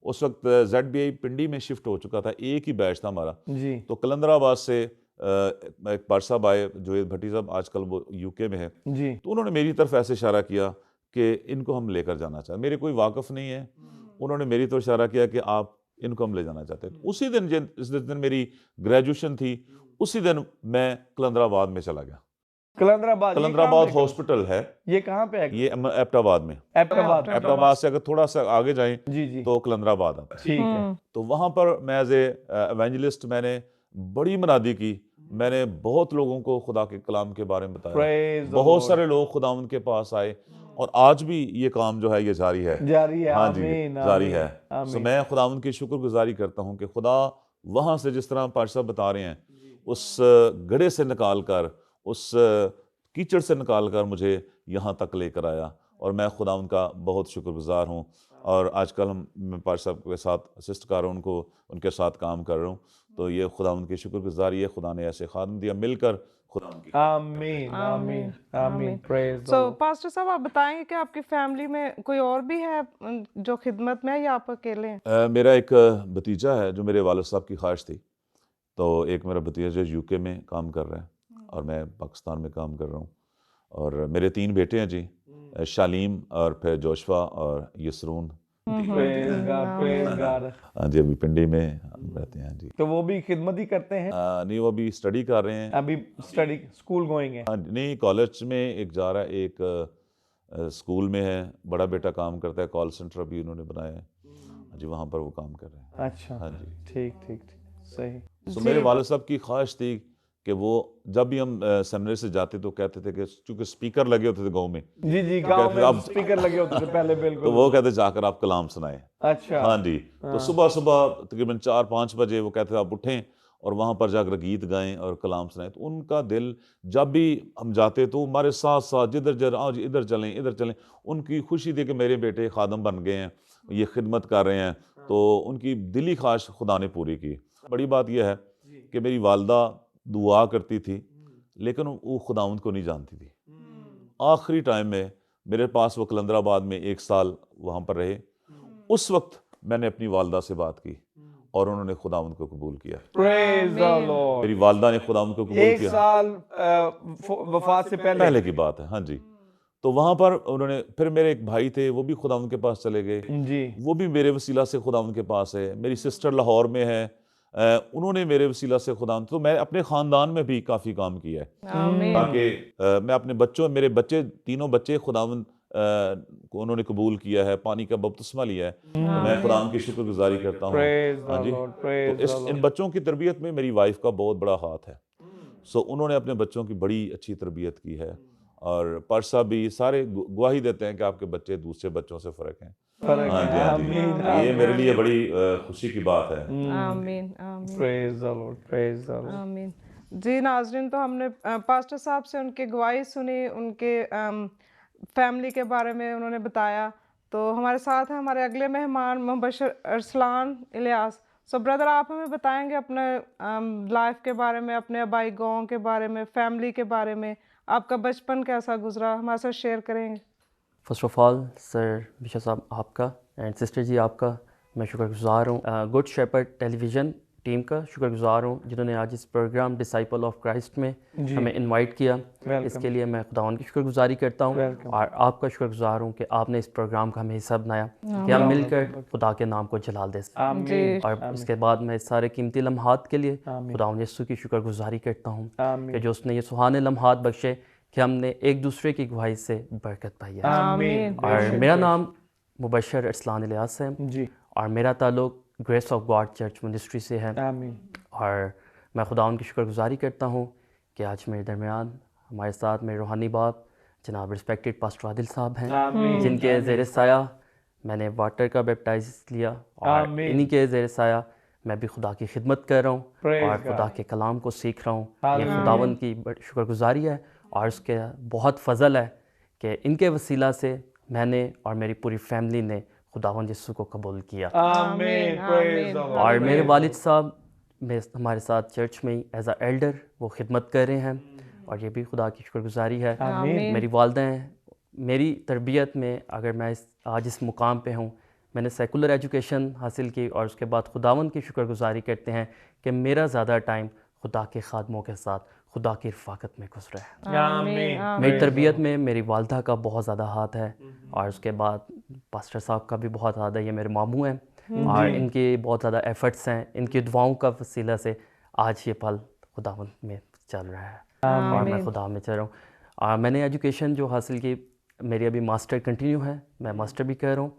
اس وقت ZBI پنڈی میں شفٹ ہو چکا تھا, ایک ہی بیچ تھا ہمارا, تو کلندر آباد سے ایک پار صاحب آئے, جو بھٹی صاحب آج کل وہ UK میں ہے. تو انہوں نے میری طرف ایسے اشارہ کیا کہ ان کو ہم لے کر جانا چاہتے ہیں, میرے کوئی واقف نہیں ہے. انہوں نے میری طرف اشارہ کیا کہ آپ ان کو ہم لے جانا چاہتے ہیں. اسی دن جس دن میری گریجویشن تھی, اسی دن میں کلندر آباد میں چلا گیا. کلندر آباد ہاسپٹل ہے, یہ کہاں پہ ہے؟ یہ ایبٹ آباد میں. ایبٹ آباد سے اگر تھوڑا سا آگے جائیں تو کلندر آباد آتا ہے. ٹھیک ہے. تو وہاں پر میں ایز اے ایونجلسٹ میں نے بڑی منادی کی, میں نے بہت لوگوں کو خدا کے کلام کے بارے میں بتایا, بہت سارے لوگ خدا ان کے پاس آئے, اور آج بھی یہ کام جو ہے یہ جاری ہے. ہاں جی, جاری ہے. تو میں خداوند کی شکر گزاری کرتا ہوں کہ خدا وہاں سے, جس طرح پادری صاحب بتا رہے ہیں, اس گڑھے سے نکال کر, اس کیچڑ سے نکال کر مجھے یہاں تک لے کر آیا, اور میں خداوند کا بہت شکر گزار ہوں. اور آج کل میں پادری صاحب کے ساتھ اسسٹ کر رہا ہوں, ان کے ساتھ کام کر رہا ہوں. تو یہ خداوند کی شکر گزاری ہے, خدا نے ایسے خادم دیا, مل کر خدا کی. آمین آمین آمین. سو پاسٹر صاحب آپ بتائیں گے کہ آپ کی فیملی میں کوئی اور بھی ہے جو خدمت میں ہے, یا آپ اکیلے ہیں؟ میرا ایک بھتیجا ہے جو میرے والد صاحب کی خواہش تھی. تو ایک میرا بھتیجا جو UK میں کام کر رہا ہے, اور میں پاکستان میں کام کر رہا ہوں. اور میرے 3 بیٹے ہیں جی, شالیم, اور پھر جوشوا, اور یسرون. ہاں جی, ابھی پنڈی میں رہتے ہیں جی. تو وہ بھی خدمت ہی کرتے ہیں؟ نہیں, وہ ابھی اسٹڈی کر رہے ہیں. ابھی اسٹڈی, اسکول گوئنگ ہے؟ نہیں, کالج میں ایک جا رہا ہے, ایک اسکول میں ہے. بڑا بیٹا کام کرتا ہے, کال سینٹر ابھی انہوں نے بنایا ہے جی, وہاں پر وہ کام کر رہے ہیں. اچھا, ہاں جی, ٹھیک ٹھیک ٹھیک, صحیح. تو میرے والد صاحب کی خواہش تھی کہ وہ جب بھی ہم سیمنری سے جاتے تو کہتے تھے کہ چونکہ اسپیکر لگے ہوتے تھے گاؤں میں, جی گاؤں میں اسپیکر لگے ہوتے تھے پہلے, بالکل. تو وہ کہتے جا کر آپ کلام سنائیں. اچھا. ہاں جی, تو صبح تقریباً 4-5 بجے وہ کہتے تھے آپ اٹھیں اور وہاں پر جا کر گیت گائیں اور کلام سنائیں. تو ان کا دل, جب بھی ہم جاتے تو ہمارے ساتھ ساتھ جدھر آج ادھر چلیں ادھر چلیں. ان کی خوشی تھی کہ میرے بیٹے خادم بن گئے ہیں, یہ خدمت کر رہے ہیں, تو ان کی دلی خواہش خدا نے پوری کی. بڑی بات یہ ہے کہ میری والدہ دعا کرتی تھی لیکن وہ خداوند کو نہیں جانتی تھی. آخری ٹائم میں میرے پاس وہ کلندر آباد میں 1 سال وہاں پر رہے. اس وقت میں نے اپنی والدہ سے بات کی اور انہوں نے خداوند کو قبول کیا. Praise the Lord. میری والدہ نے خداوند کو قبول 1 کیا. سال وفات سے پہلے کی بات ہے. ہاں جی. تو وہاں پر انہوں نے پھر میرے ایک بھائی تھے وہ بھی خداوند کے پاس چلے گئے. جی وہ بھی میرے وسیلہ سے خداوند کے پاس ہے. میری سسٹر لاہور میں ہے, انہوں نے میرے وسیلہ سے خداوند. تو میں اپنے خاندان میں بھی کافی کام کیا ہے آمین تاکہ میں اپنے بچوں, میرے بچے تینوں بچے خداوند کو انہوں نے قبول کیا ہے, پانی کا بپتسمہ لیا ہے. تو میں خداوند کی شکر گزاری کرتا ہوں. Praise the ہاں جی. Lord. تو Praise the ان Lord. بچوں کی تربیت میں میری وائف کا بہت بڑا ہاتھ ہے. سو انہوں نے اپنے بچوں کی بڑی اچھی تربیت کی ہے, اور پرسا بھی سارے گواہی دیتے ہیں کہ آپ کے بچے دوسرے بچوں سے فرق ہیں. فرق ہاں ہے. جی, ہاں جی. آمین. یہ میرے لیے بڑی خوشی کی بات ہے. آمین آمین Praise the Lord. Praise the Lord. آمین. جی ناظرین, تو ہم نے پاسٹر صاحب سے ان کی گواہی سنی, ان کے فیملی کے بارے میں انہوں نے بتایا. تو ہمارے ساتھ ہیں ہمارے اگلے مہمان مبشر ارسلان الیاس. سو بردر, آپ ہمیں بتائیں گے اپنے لائف کے بارے میں, اپنے آبائی گاؤں کے بارے میں, فیملی کے بارے میں, آپ کا بچپن کیسا گزرا, ہمارے ساتھ شیئر کریں گے. فرسٹ آف آل سر بشا صاحب آپ کا اینڈ سسٹر جی آپ کا میں شکر گزار ہوں. گڈ شیپرڈ ٹیلی ویژن ٹیم کا شکر گزار ہوں جنہوں نے آج اس پروگرام ڈسائپل آف کرائسٹ میں ہمیں انوائٹ کیا. اس کے لیے میں خداوند کی شکر گزاری کرتا ہوں, اور آپ کا شکر گزار ہوں کہ آپ نے اس پروگرام کا ہمیں حصہ بنایا کہ ہم مل کر خدا کے نام کو جلال دے سکیں. آمین. اور اس کے بعد میں اس سارے قیمتی لمحات کے لیے خداوند یسوع کی شکر گزاری کرتا ہوں کہ جو اس نے یہ سہانے لمحات بخشے کہ ہم نے ایک دوسرے کی گواہی سے برکت پائی ہے. آمین. اور میرا نام مبشر ارسلان الیاس ہے, جی اور میرا تعلق grace of God church ministry سے ہے. آمین. اور میں خداوند کی شکر گزاری کرتا ہوں کہ آج میرے درمیان ہمارے ساتھ میرے روحانی باپ جناب رسپیکٹڈ پاسٹر عادل صاحب ہیں, جن کے زیر سایہ میں نے واٹر کا بیپٹائز لیا, اور انہی کے زیر سایہ میں بھی خدا کی خدمت کر رہا ہوں اور خدا کے کلام کو سیکھ رہا ہوں. یہ خداوند کی شکر گزاری ہے, اور اس کے بہت فضل ہے کہ ان کے وسیلہ سے میں نے اور میری پوری فیملی نے خداوند یسوع کو قبول کیا. آمین. Praise the Lord. اور میرے والد صاحب ہمارے ساتھ چرچ میں ایز اے ایلڈر وہ خدمت کر رہے ہیں, اور یہ بھی خدا کی شکر گزاری ہے. میری والدہ ہیں, میری تربیت میں اگر میں آج اس مقام پہ ہوں, میں نے سیکولر ایجوکیشن حاصل کی, اور اس کے بعد خداوند کی شکر گزاری کرتے ہیں کہ میرا زیادہ ٹائم خدا کے خادموں کے ساتھ خدا کی رفاقت میں گزرا ہے. آمین. میری تربیت میں میری والدہ کا بہت زیادہ ہاتھ ہے, اور اس کے بعد پاسٹر صاحب کا بھی بہت زیادہ, یہ میرے ماموں ہیں, اور ان کے بہت زیادہ ایفرٹس ہیں, ان کی دعاؤں کا وسیلہ سے آج یہ پل خداوند میں چل رہا ہے, اور میں خدا میں چل رہا ہوں. اور میں نے ایجوکیشن جو حاصل کی, میری ابھی ماسٹر کنٹینیو ہے, میں ماسٹر بھی کر رہا ہوں,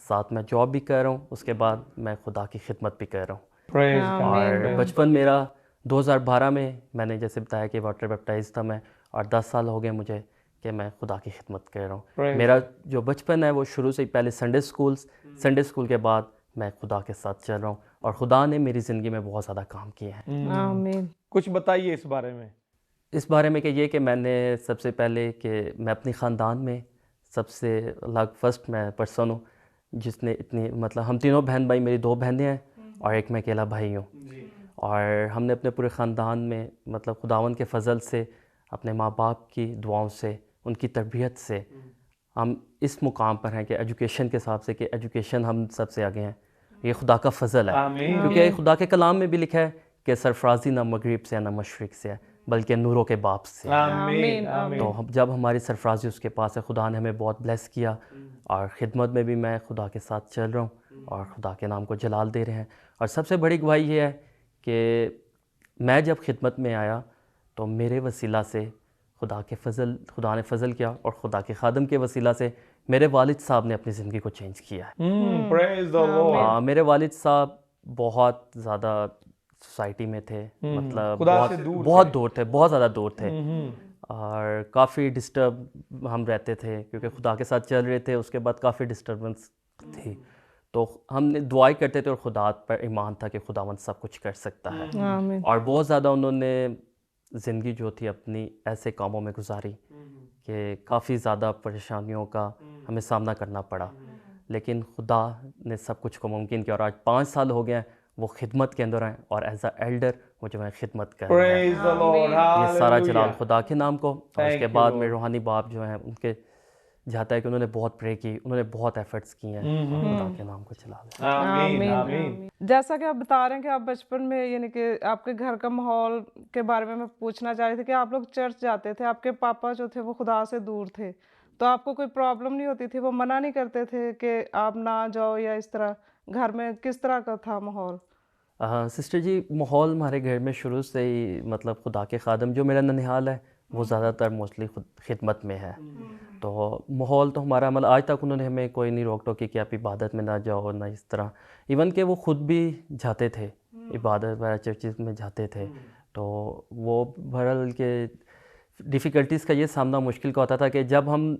ساتھ میں جاب بھی کر رہا ہوں, اس کے بعد میں خدا کی خدمت بھی کر رہا ہوں. Praise God. اور بچپن میرا 2012 میں نے جیسے بتایا کہ واٹر بیپٹائز تھا میں, اور 10 سال ہو گئے مجھے کہ میں خدا کی خدمت کر رہا ہوں. میرا جو بچپن ہے وہ شروع سے ہی پہلے سنڈے اسکول کے بعد میں خدا کے ساتھ چل رہا ہوں, اور خدا نے میری زندگی میں بہت زیادہ کام کیے ہیں. آمین. کچھ بتائیے اس بارے میں. اس بارے میں کہ یہ کہ میں نے سب سے پہلے کہ میں اپنے خاندان میں سب سے فرسٹ میں پرسن ہوں جس نے اتنی, مطلب ہم تینوں بہن بھائی, میری 2 بہنیں ہیں اور ایک میں اکیلا بھائی ہوں. اور ہم نے اپنے پورے خاندان میں مطلب خداوند کے فضل سے, اپنے ماں باپ کی دعاؤں سے, ان کی تربیت سے ہم اس مقام پر ہیں کہ ایجوکیشن کے حساب سے کہ ایجوکیشن ہم سب سے آگے ہیں. یہ خدا کا فضل ہے, کیونکہ خدا کے کلام میں بھی لکھا ہے کہ سرفرازی نہ مغرب سے نہ مشرق سے ہے بلکہ نوروں کے باپ سے. آمین. تو جب ہماری سرفرازی اس کے پاس ہے, خدا نے ہمیں بہت بلیس کیا, اور خدمت میں بھی میں خدا کے ساتھ چل رہا ہوں اور خدا کے نام کو جلال دے رہے ہیں. اور سب سے بڑی گواہی یہ ہے کہ میں جب خدمت میں آیا تو میرے وسیلہ سے خدا نے فضل کیا, اور خدا کے خادم کے وسیلہ سے میرے والد صاحب نے اپنی زندگی کو چینج کیا ہے. Praise the Lord. میرے والد صاحب بہت زیادہ سوسائٹی میں تھے, مطلب بہت دور تھے, بہت زیادہ دور تھے, اور کافی ڈسٹرب ہم رہتے تھے کیونکہ خدا کے ساتھ چل رہے تھے. اس کے بعد کافی ڈسٹربنس تھی, تو ہم نے دعائیں کرتے تھے, اور خدا پر ایمان تھا کہ خداوند سب کچھ کر سکتا ہے. اور بہت زیادہ انہوں نے زندگی جو تھی اپنی ایسے کاموں میں گزاری کہ کافی زیادہ پریشانیوں کا ہمیں سامنا کرنا پڑا. لیکن خدا نے سب کچھ کو ممکن کیا، اور آج 5 سال ہو گئے ہیں وہ خدمت کے اندر ہیں، اور ایز اے ایلڈر وہ جو ہے خدمت کر رہے ہیں۔ Praise the Lord. یہ سارا جلال Hallelujah. خدا کے نام کو، اور اس کے Thank you, بعد Lord. میرے روحانی باپ جو ہیں ان کے جاتا ہے کہ انہوں نے بہت پرے کی، انہوں نے بہت ایفرٹس کیے ہیں، اور خدا کے نام کو چلا لیں۔ آمین آمین آمین۔ جیسا کہ آپ بتا رہے ہیں کہ آپ بچپن میں یعنی کہ آپ کے گھر کا ماحول کے بارے میں پوچھنا چاہ رہی تھی کہ آپ لوگ چرچ جاتے تھے، آپ کے پاپا جو تھے وہ خدا سے دور تھے، تو آپ کو کوئی پرابلم نہیں ہوتی تھی؟ وہ منع نہیں کرتے تھے کہ آپ نہ جاؤ یا اس طرح؟ گھر میں کس طرح کا تھا ماحول؟ سسٹر جی، ماحول ہمارے گھر میں شروع سے ہی مطلب خدا کے خادم جو میرا ننہال ہے وہ زیادہ تر موسٹلی خدمت میں ہے، تو ماحول تو ہمارا عمل آج تک انہوں نے ہمیں کوئی نہیں روک ٹوکی کہ آپ عبادت میں نہ جاؤ، نہ اس طرح، ایون کہ وہ خود بھی جاتے تھے عبادت وغیرہ چرچز میں جاتے تھے، تو وہ بہرحال کہ ڈیفیکلٹیز کا یہ سامنا مشکل کا ہوتا تھا کہ جب ہم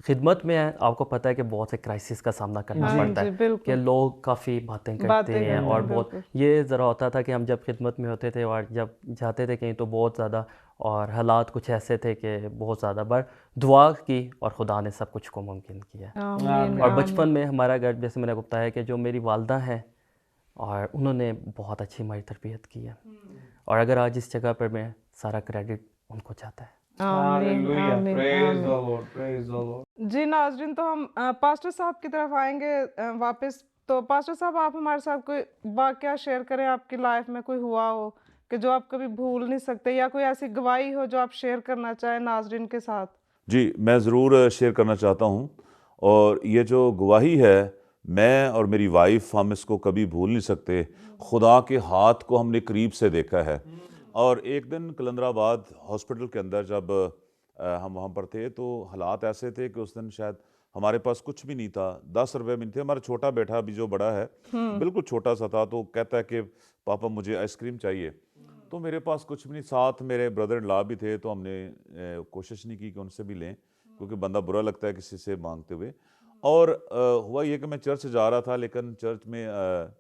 خدمت میں ہیں آپ کو پتہ ہے کہ بہت سے کرائسس کا سامنا کرنا پڑتا جی ہے، بالکل، کہ لوگ کافی باتیں کرتے باتیں ہیں، کرتے اور ہیں، بہت بالکل۔ یہ ذرا ہوتا تھا کہ ہم جب خدمت میں ہوتے تھے اور جب جاتے تھے کہیں تو بہت زیادہ، اور حالات کچھ ایسے تھے کہ بہت زیادہ بار دعا کی اور خدا نے سب کچھ کو ممکن کیا۔ آمین اور آمین۔ بچپن میں ہمارا گھر جیسے میں نے آپ کو بتایا کہ جو میری والدہ ہیں اور انہوں نے بہت اچھی ہماری تربیت کی ہے، اور اگر آج اس جگہ پر میں سارا کریڈٹ ان کو جاتا ہے۔ آمین Hallelujah. آمین Praise the آمین۔ Lord. Praise the Lord. جی ناظرین، تو ہم پاسٹر صاحب کی طرف آئیں گے واپس۔ تو پاسٹر صاحب، آپ ہمارے ساتھ کوئی واقعہ شیئر کریں، آپ کی لائف میں کوئی ہوا ہو کہ جو آپ کبھی بھول نہیں سکتے، یا کوئی ایسی گواہی ہو جو آپ شیئر کرنا چاہیں ناظرین کے ساتھ۔ جی میں ضرور شیئر کرنا چاہتا ہوں، اور یہ جو گواہی ہے میں اور میری وائف ہم اس کو کبھی بھول نہیں سکتے۔ خدا کے ہاتھ کو ہم نے قریب سے دیکھا ہے، اور ایک دن کلندر آباد ہاسپٹل کے اندر جب ہم وہاں پر تھے تو حالات ایسے تھے کہ اس دن شاید ہمارے پاس کچھ بھی نہیں تھا، 10 روپے بھی نہیں تھے۔ ہمارا چھوٹا بیٹا بھی جو بڑا ہے بالکل چھوٹا سا تھا، تو کہتا ہے کہ پاپا مجھے آئس کریم چاہیے، تو میرے پاس کچھ بھی نہیں، ساتھ میرے بردر ان لا بھی تھے، تو ہم نے کوشش نہیں کی کہ ان سے بھی لیں، کیونکہ بندہ برا لگتا ہے کسی سے مانگتے ہوئے۔ اور ہوا یہ کہ میں چرچ جا رہا تھا، لیکن چرچ میں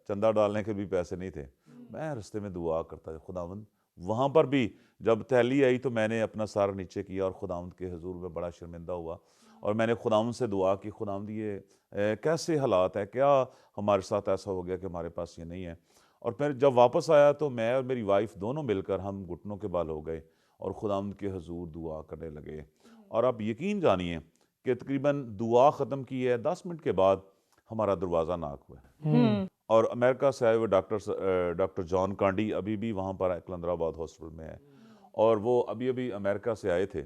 چندہ ڈالنے کے بھی پیسے نہیں تھے۔ میں رستے میں دعا کرتا خداوند، وہاں پر بھی جب تحلی آئی تو میں نے اپنا سر نیچے کیا اور خداوند کے حضور میں بڑا شرمندہ ہوا، اور میں نے خداوند سے دعا کی، خداوند یہ کیسے حالات ہیں، کیا ہمارے ساتھ ایسا ہو گیا کہ ہمارے پاس یہ نہیں ہے۔ اور پھر جب واپس آیا تو میں اور میری وائف دونوں مل کر ہم گھٹنوں کے بال ہو گئے اور خداوند کے حضور دعا کرنے لگے، اور آپ یقین جانیے کہ تقریباً دعا ختم کی ہے 10 منٹ کے بعد ہمارا دروازہ ناک ہوا ہے، اور امریکہ سے آئے ہوئے ڈاکٹر جان کانڈی ابھی بھی وہاں پر کلندر آباد ہاسپٹل میں ہے، اور وہ ابھی امریکہ سے آئے تھے،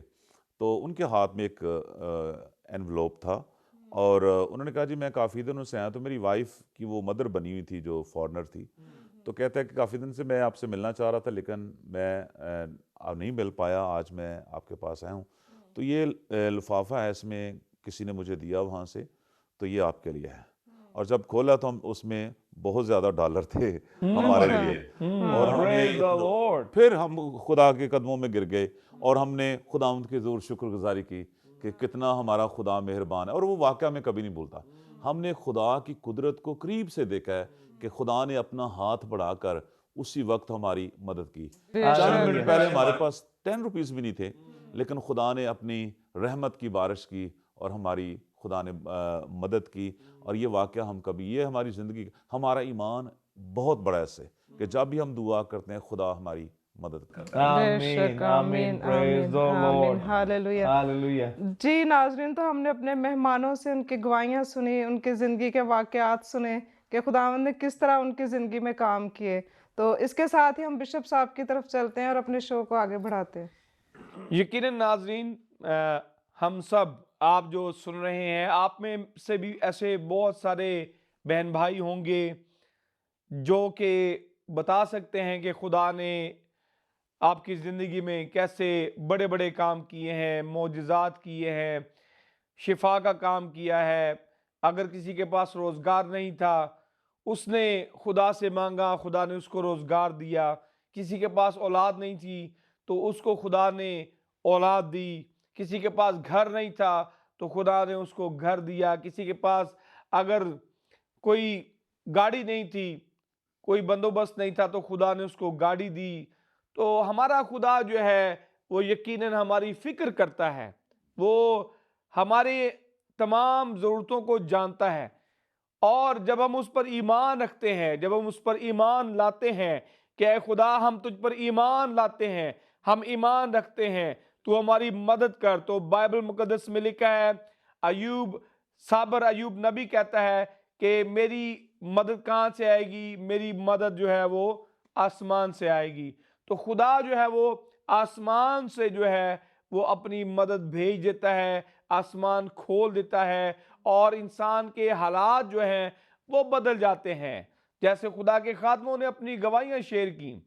تو ان کے ہاتھ میں ایک انویلوپ تھا، اور انہوں نے کہا جی میں کافی دنوں سے آیا، تو میری وائف کی وہ مدر بنی ہوئی تھی جو فارنر تھی، تو کہتا ہے کہ کافی دن سے میں آپ سے ملنا چاہ رہا تھا لیکن میں نہیں مل پایا، آج میں آپ کے پاس آیا ہوں، تو یہ لفافہ ہے، اس میں کسی نے مجھے دیا وہاں سے، تو یہ آپ کے لیے ہے۔ اور جب کھولا تو ہم اس میں بہت زیادہ ڈالر تھے ہمارے لیے، اور ہم نے Praise the Lord. پھر ہم خدا کے قدموں میں گر گئے، اور ہم نے خداوند کی ضرور شکر گزاری کی کہ کتنا ہمارا خدا مہربان ہے، اور وہ واقعہ میں کبھی نہیں بھولتا۔ ہم نے خدا کی قدرت کو قریب سے دیکھا ہے کہ خدا نے اپنا ہاتھ بڑھا کر اسی وقت ہماری مدد کی۔ چند منٹ پہلے ہمارے پاس 10 روپیز بھی نہیں تھے، لیکن خدا نے اپنی رحمت کی بارش کی اور ہماری خدا نے مدد کی، اور یہ واقعہ ہم کبھی، یہ ہماری زندگی، ہمارا ایمان بہت بڑا ایسے کہ جب بھی ہم دعا کرتے ہیں خدا ہماری مدد کرتا ہے۔ بے آمین شک، آمین۔ آمین Praise the آمین، Lord. ہاللویہ۔ Hallelujah. جی ناظرین، تو ہم نے اپنے مہمانوں سے ان کی گواہیاں سنی، ان کی زندگی کے واقعات سنے کہ خداوند نے کس طرح ان کی زندگی میں کام کیے۔ تو اس کے ساتھ ہی ہم بشپ صاحب کی طرف چلتے ہیں اور اپنے شو کو آگے بڑھاتے ہیں۔ یقیناً ناظرین، ہم سب، آپ جو سن رہے ہیں، آپ میں سے بھی ایسے بہت سارے بہن بھائی ہوں گے جو کہ بتا سکتے ہیں کہ خدا نے آپ کی زندگی میں کیسے بڑے بڑے کام کیے ہیں، معجزات کیے ہیں، شفا کا کام کیا ہے۔ اگر کسی کے پاس روزگار نہیں تھا، اس نے خدا سے مانگا، خدا نے اس کو روزگار دیا۔ کسی کے پاس اولاد نہیں تھی تو اس کو خدا نے اولاد دی۔ کسی کے پاس گھر نہیں تھا تو خدا نے اس کو گھر دیا۔ کسی کے پاس اگر کوئی گاڑی نہیں تھی، کوئی بندوبست نہیں تھا تو خدا نے اس کو گاڑی دی۔ تو ہمارا خدا جو ہے وہ یقیناً ہماری فکر کرتا ہے، وہ ہمارے تمام ضرورتوں کو جانتا ہے۔ اور جب ہم اس پر ایمان رکھتے ہیں، جب ہم اس پر ایمان لاتے ہیں کہ اے خدا ہم تجھ پر ایمان لاتے ہیں، ہم ایمان رکھتے ہیں، تو ہماری مدد کر، تو بائبل مقدس میں لکھا ہے ایوب صابر ایوب نبی کہتا ہے کہ میری مدد کہاں سے آئے گی؟ میری مدد جو ہے وہ آسمان سے آئے گی۔ تو خدا جو ہے وہ آسمان سے جو ہے وہ اپنی مدد بھیج دیتا ہے، آسمان کھول دیتا ہے، اور انسان کے حالات جو ہیں وہ بدل جاتے ہیں۔ جیسے خدا کے خادموں نے اپنی گواہیاں شیئر کی،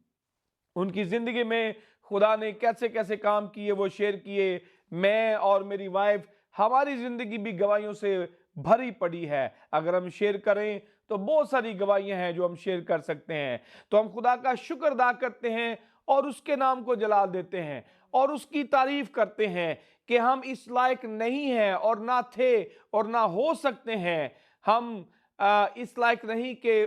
ان کی زندگی میں خدا نے کیسے کیسے کام کیے وہ شیئر کیے۔ میں اور میری وائف، ہماری زندگی بھی گواہیوں سے بھری پڑی ہے۔ اگر ہم شیئر کریں تو بہت ساری گواہیاں ہیں جو ہم شیئر کر سکتے ہیں۔ تو ہم خدا کا شکر ادا کرتے ہیں اور اس کے نام کو جلال دیتے ہیں اور اس کی تعریف کرتے ہیں کہ ہم اس لائق نہیں ہیں اور نہ تھے اور نہ ہو سکتے ہیں۔ ہم اس لائق نہیں کہ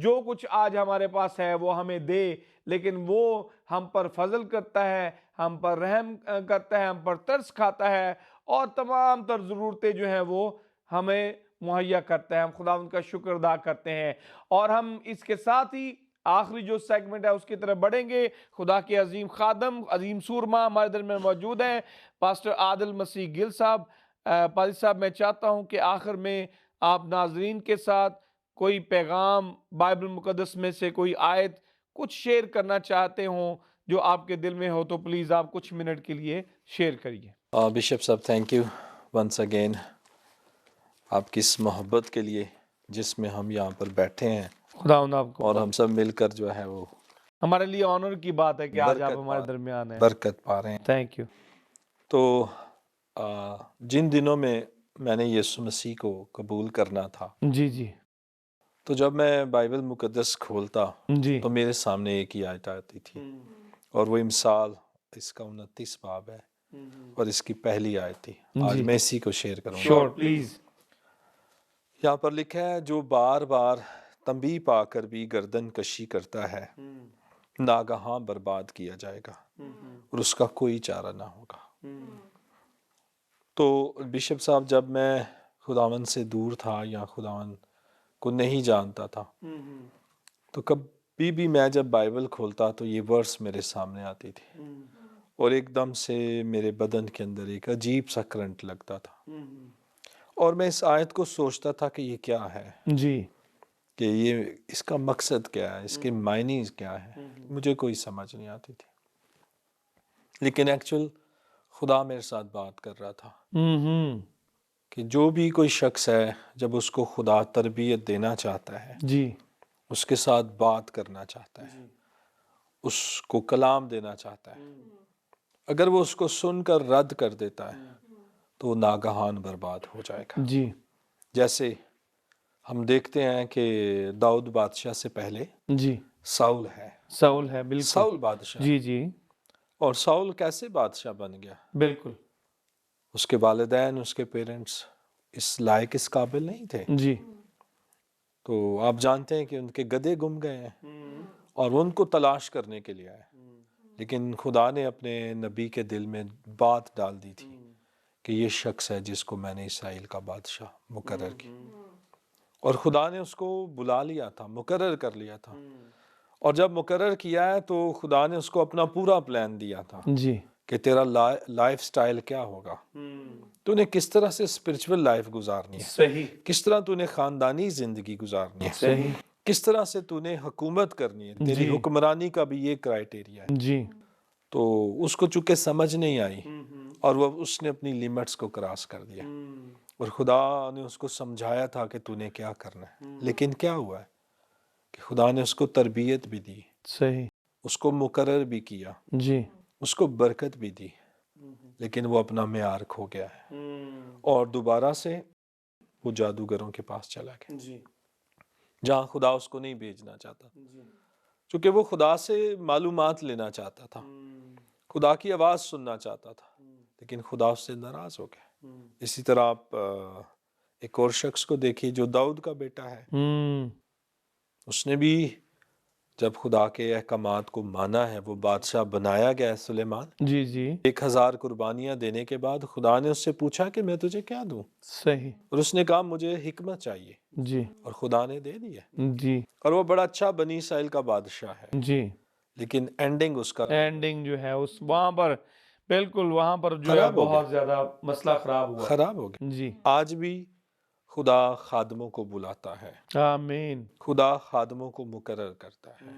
جو کچھ آج ہمارے پاس ہے وہ ہمیں دے، لیکن وہ ہم پر فضل کرتا ہے، ہم پر رحم کرتا ہے، ہم پر ترس کھاتا ہے، اور تمام تر ضرورتیں جو ہیں وہ ہمیں مہیا کرتا ہے۔ ہم خدا ان کا شکر ادا کرتے ہیں، اور ہم اس کے ساتھ ہی آخری جو سیگمنٹ ہے اس کی طرف بڑھیں گے۔ خدا کے عظیم خادم، عظیم سورما ہمارے درمیان موجود ہیں، پاسٹر عادل مسیح گل صاحب۔ پادری صاحب، میں چاہتا ہوں کہ آخر میں آپ ناظرین کے ساتھ کوئی پیغام بائبل مقدس میں سے کوئی آیت کچھ شیئر کرنا چاہتے ہوں جو آپ کے دل میں ہو، تو پلیز آپ کچھ منٹ کے لیے شیئر کریے۔ بشپ صاحب، تھینک یو ونس اگین آپ کی اس محبت کے لیے جس میں ہم یہاں پر بیٹھے ہیں، خدا آپ کو اور ہم سب مل کر جو ہے وہ ہمارے لیے آنر کی بات ہے کہ آج آپ برکت ہمارے پا درمیان ہیں۔ برکت پا رہے ہیں۔ Thank you. تو جن دنوں میں نے یسوع مسیح کو قبول کرنا تھا، جی جی تو جب میں بائبل مقدس کھولتا جی تو میرے سامنے ایک ہی آیت آتی تھی، اور وہ امثال اس کا 29 باب ہے اور اس کی پہلی آیت تھی۔ آج جی میں اسی کو شیئر کروں گا۔ شور پلیز۔ یہاں پر لکھا ہے، جو بار بار تنبیہ پا کر بھی گردن کشی کرتا ہے ناگہاں برباد کیا جائے گا اور اس کا کوئی چارہ نہ ہوگا۔ تو بشپ صاحب، جب میں خداوند سے دور تھا یا خداوند کو نہیں جانتا تھا، تو کبھی بھی میں جب بائبل کھولتا تو یہ ورس میرے سامنے آتی تھی، اور ایک دم سے میرے بدن کے اندر ایک عجیب سا کرنٹ لگتا تھا، اور میں اس آیت کو سوچتا تھا کہ یہ کیا ہے، جی کہ یہ اس کا مقصد کیا ہے، اس کے معنی کیا ہے، مجھے کوئی سمجھ نہیں آتی تھی۔ لیکن ایکچول خدا میرے ساتھ بات کر رہا تھا کہ جو بھی کوئی شخص ہے، جب اس کو خدا تربیت دینا چاہتا ہے، جی اس کے ساتھ بات کرنا چاہتا ہے، اس کو کلام دینا چاہتا ہے، اگر وہ اس کو سن کر رد کر دیتا ہے تو وہ ناگہان برباد ہو جائے گا۔ جی جیسے ہم دیکھتے ہیں کہ داؤد بادشاہ سے پہلے جی ساؤل ہے، ساؤل ہے، بالکل۔ ساؤل بادشاہ، جی جی اور ساؤل کیسے بادشاہ بن گیا؟ بالکل۔ اس کے والدین، اس کے پیرنٹس اس لائق، اس قابل نہیں تھے۔ جی تو آپ جانتے ہیں کہ ان کے گدھے گم گئے ہیں اور وہ ان کو تلاش کرنے کے لیے آئے، لیکن خدا نے اپنے نبی کے دل میں بات ڈال دی تھی کہ یہ شخص ہے جس کو میں نے اسرائیل کا بادشاہ مقرر کیا، اور خدا نے اس کو بلا لیا تھا، مقرر کر لیا تھا، اور جب مقرر کیا ہے تو خدا نے اس کو اپنا پورا پلان دیا تھا جی کہ تیرا لائف سٹائل کیا ہوگا، تو نے کس طرح سے اسپرچول لائف گزارنی ہے، صحیح کس طرح تو نے خاندانی زندگی گزارنی ہے، صحیح کس طرح سے تو نے حکومت کرنی ہے، تیری جی حکمرانی کا بھی یہ کرائیٹیریا ہے۔ جی تو اس کو چونکہ سمجھ نہیں آئی، اور وہ اس نے اپنی لیمٹس کو کراس کر دیا، اور خدا نے اس کو سمجھایا تھا کہ تو نے کیا کرنا ہے، لیکن کیا ہوا ہے کہ خدا نے اس کو تربیت بھی دی، صحیح اس کو مقرر بھی کیا، جی اس کو برکت بھی دی، لیکن وہ اپنا معیار کھو گیا ہے، اور دوبارہ سے وہ جادوگروں کے پاس چلا گیا، جی جہاں خدا اس کو نہیں بھیجنا چاہتا، چونکہ وہ خدا سے معلومات لینا چاہتا تھا، خدا کی آواز سننا چاہتا تھا، لیکن خدا اس سے ناراض ہو گیا۔ اسی طرح آپ ایک اور شخص کو دیکھیے جو داؤد کا بیٹا ہے، اس نے بھی جب خدا کے احکامات کو مانا ہے، وہ بادشاہ بنایا گیا ہے سلیمان، جی جی 1000 قربانیاں دینے کے بعد خدا نے اس سے پوچھا کہ میں تجھے کیا دوں، صحیح اور اس نے کہا مجھے حکمت چاہیے، جی اور خدا نے دے دی ہے، جی اور وہ بڑا اچھا بنی اسرائیل کا بادشاہ ہے، جی لیکن اینڈنگ اس کا اینڈنگ جو ہے اس وہاں پر بالکل وہاں پر جو ہے خراب ہو گیا، بہت زیادہ مسئلہ خراب ہوا خراب ہو گیا۔ جی آج بھی خدا خادموں کو بلاتا ہے، آمین خدا خادموں کو مقرر کرتا ہے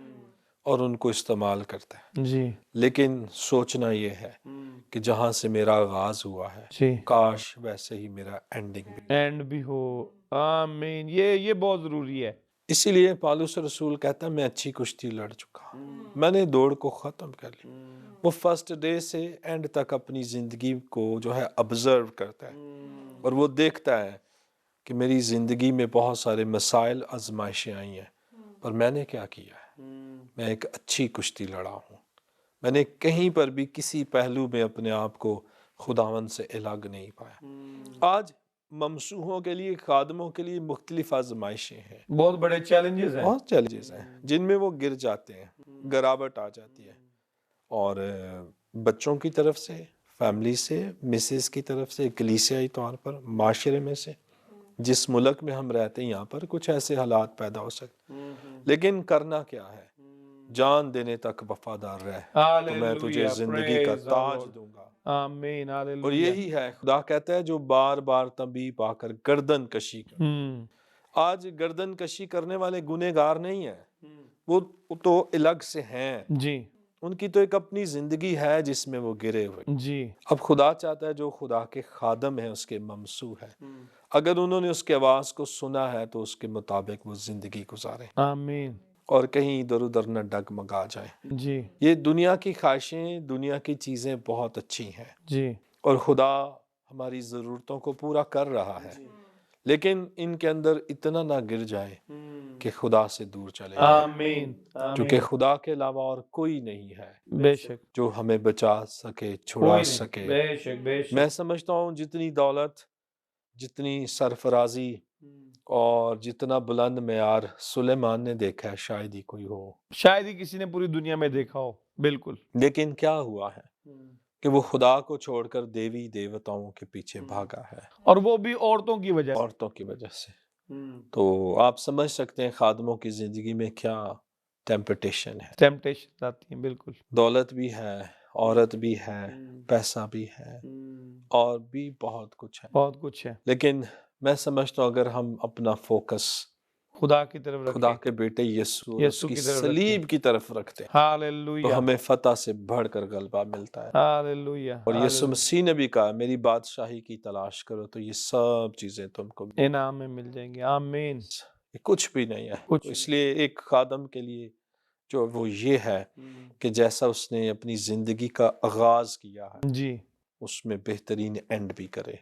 اور ان کو استعمال کرتا ہے، جی لیکن سوچنا یہ ہے کہ جہاں سے میرا آغاز ہوا ہے جی کاش ویسے ہی میرا اینڈنگ بھی۔ اینڈ بھی ہو آمین یہ بہت ضروری ہے اسی لیے پالوس رسول کہتا ہے میں اچھی کشتی لڑ چکا ہوں، میں نے دوڑ کو ختم کر لی۔ وہ فرسٹ ڈے سے اینڈ تک اپنی زندگی کو جو ہے آبزرو کرتا ہے، اور وہ دیکھتا ہے کہ میری زندگی میں بہت سارے مسائل آزمائشیں آئی ہیں، پر میں نے کیا کیا ہے، میں ایک اچھی کشتی لڑا ہوں، میں نے کہیں پر بھی کسی پہلو میں اپنے آپ کو خداوند سے الگ نہیں پایا۔ آج ممسوحوں کے لیے، خادموں کے لیے مختلف آزمائشیں ہیں، بہت بڑے چیلنجز ہیں بہت چیلنجز ہیں جن میں وہ گر جاتے ہیں، گراوٹ آ جاتی ہے، اور بچوں کی طرف سے، فیملی سے، مسز کی طرف سے، کلیسیائی طور پر، معاشرے میں سے، جس ملک میں ہم رہتے ہیں یہاں پر کچھ ایسے حالات پیدا ہو سکتے، لیکن کرنا کیا ہے، جان دینے تک وفادار رہ تو میں تجھے ہاللویہ زندگی کا پریز تاج دوں گا۔ آمین اور ہاللویہ یہی ہے خدا کہتا ہے جو بار بار طبیب آ کر گردن کشی کر۔ آج گردن کشی کرنے والے گنہگار نہیں ہیں، وہ تو الگ سے ہیں، جی ان کی تو ایک اپنی زندگی ہے جس میں وہ گرے ہوئے۔ جی اب خدا چاہتا ہے جو خدا کے خادم ہیں، اس کے ممسوح ہیں، اگر انہوں نے اس کے آواز کو سنا ہے تو اس کے مطابق وہ زندگی گزاریں، آمین اور کہیں ادھر ادھر نہ ڈگمگا جائیں۔ جی یہ دنیا کی خواہشیں، دنیا کی چیزیں بہت اچھی ہیں، جی اور خدا ہماری ضرورتوں کو پورا کر رہا ہے، لیکن ان کے اندر اتنا نہ گر جائے کہ خدا سے دور چلے جائیں، آمین کیونکہ آمین خدا کے علاوہ اور کوئی نہیں ہے بے شک جو ہمیں بچا سکے، چھڑا کوئی نہیں سکے۔ بے شک بے میں شک سمجھتا ہوں جتنی دولت، جتنی سرفرازی اور جتنا بلند معیار سلیمان نے دیکھا ہے شاید ہی کوئی ہو، شاید ہی کسی نے پوری دنیا میں دیکھا ہو بالکل لیکن کیا ہوا ہے کہ وہ خدا کو چھوڑ کر دیوی دیوتاؤں کے پیچھے بھاگا ہے، اور وہ بھی عورتوں کی وجہ سے عورتوں کی وجہ سے۔ تو آپ سمجھ سکتے ہیں خادموں کی زندگی میں کیا ٹیمپٹیشن ہے، ٹیمپٹیشن آتی ہیں بالکل دولت بھی ہے، عورت بھی ہے، پیسہ بھی ہے، اور بھی بہت کچھ ہے، بہت کچھ ہے لیکن میں سمجھتا ہوں اگر ہم اپنا فوکس خدا کی طرف خدا رکھیں کے بیٹے یسوع اور اس یسوع کی کی طرف صلیب کی طرف رکھتے ہیں تو ہاللویہ ہمیں فتح سے بڑھ کر غلبہ ملتا ہے۔ ہاللویہ اور یسوع مسیح نے بھی کہا میری بادشاہی کی تلاش کرو تو یہ سب چیزیں تم کو انعام میں مل جائیں گے آمین یہ کچھ بھی نہیں ہے۔ کچھ اس لیے ایک خادم کے لیے جو وہ یہ ہے کہ جیسا اس نے اپنی زندگی کا آغاز کیا ہے جی اس میں بہترین اینڈ بھی کرے،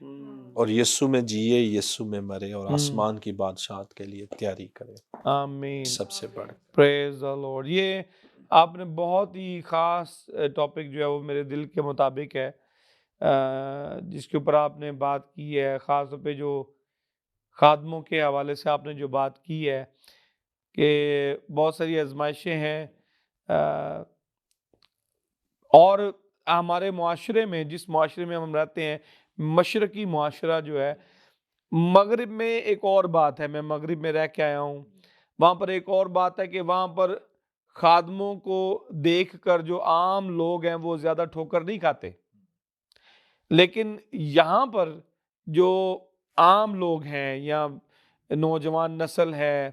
اور یسوع میں جیے، یسوع میں مرے، اور آسمان کی بادشاہت کے لیے تیاری کرے، آمین سب سے بڑھ۔ پریز دی لارڈ۔ یہ آپ نے بہت ہی خاص ٹاپک جو ہے وہ میرے دل کے مطابق ہے، جس کے اوپر آپ نے بات کی ہے، خاص طور پہ جو خادموں کے حوالے سے آپ نے جو بات کی ہے کہ بہت ساری آزمائشیں ہیں، اور ہمارے معاشرے میں، جس معاشرے میں ہم رہتے ہیں، مشرقی معاشرہ جو ہے، مغرب میں ایک اور بات ہے، میں مغرب میں رہ کے آیا ہوں، وہاں پر ایک اور بات ہے کہ وہاں پر خادموں کو دیکھ کر جو عام لوگ ہیں وہ زیادہ ٹھوکر نہیں کھاتے، لیکن یہاں پر جو عام لوگ ہیں یا نوجوان نسل ہے،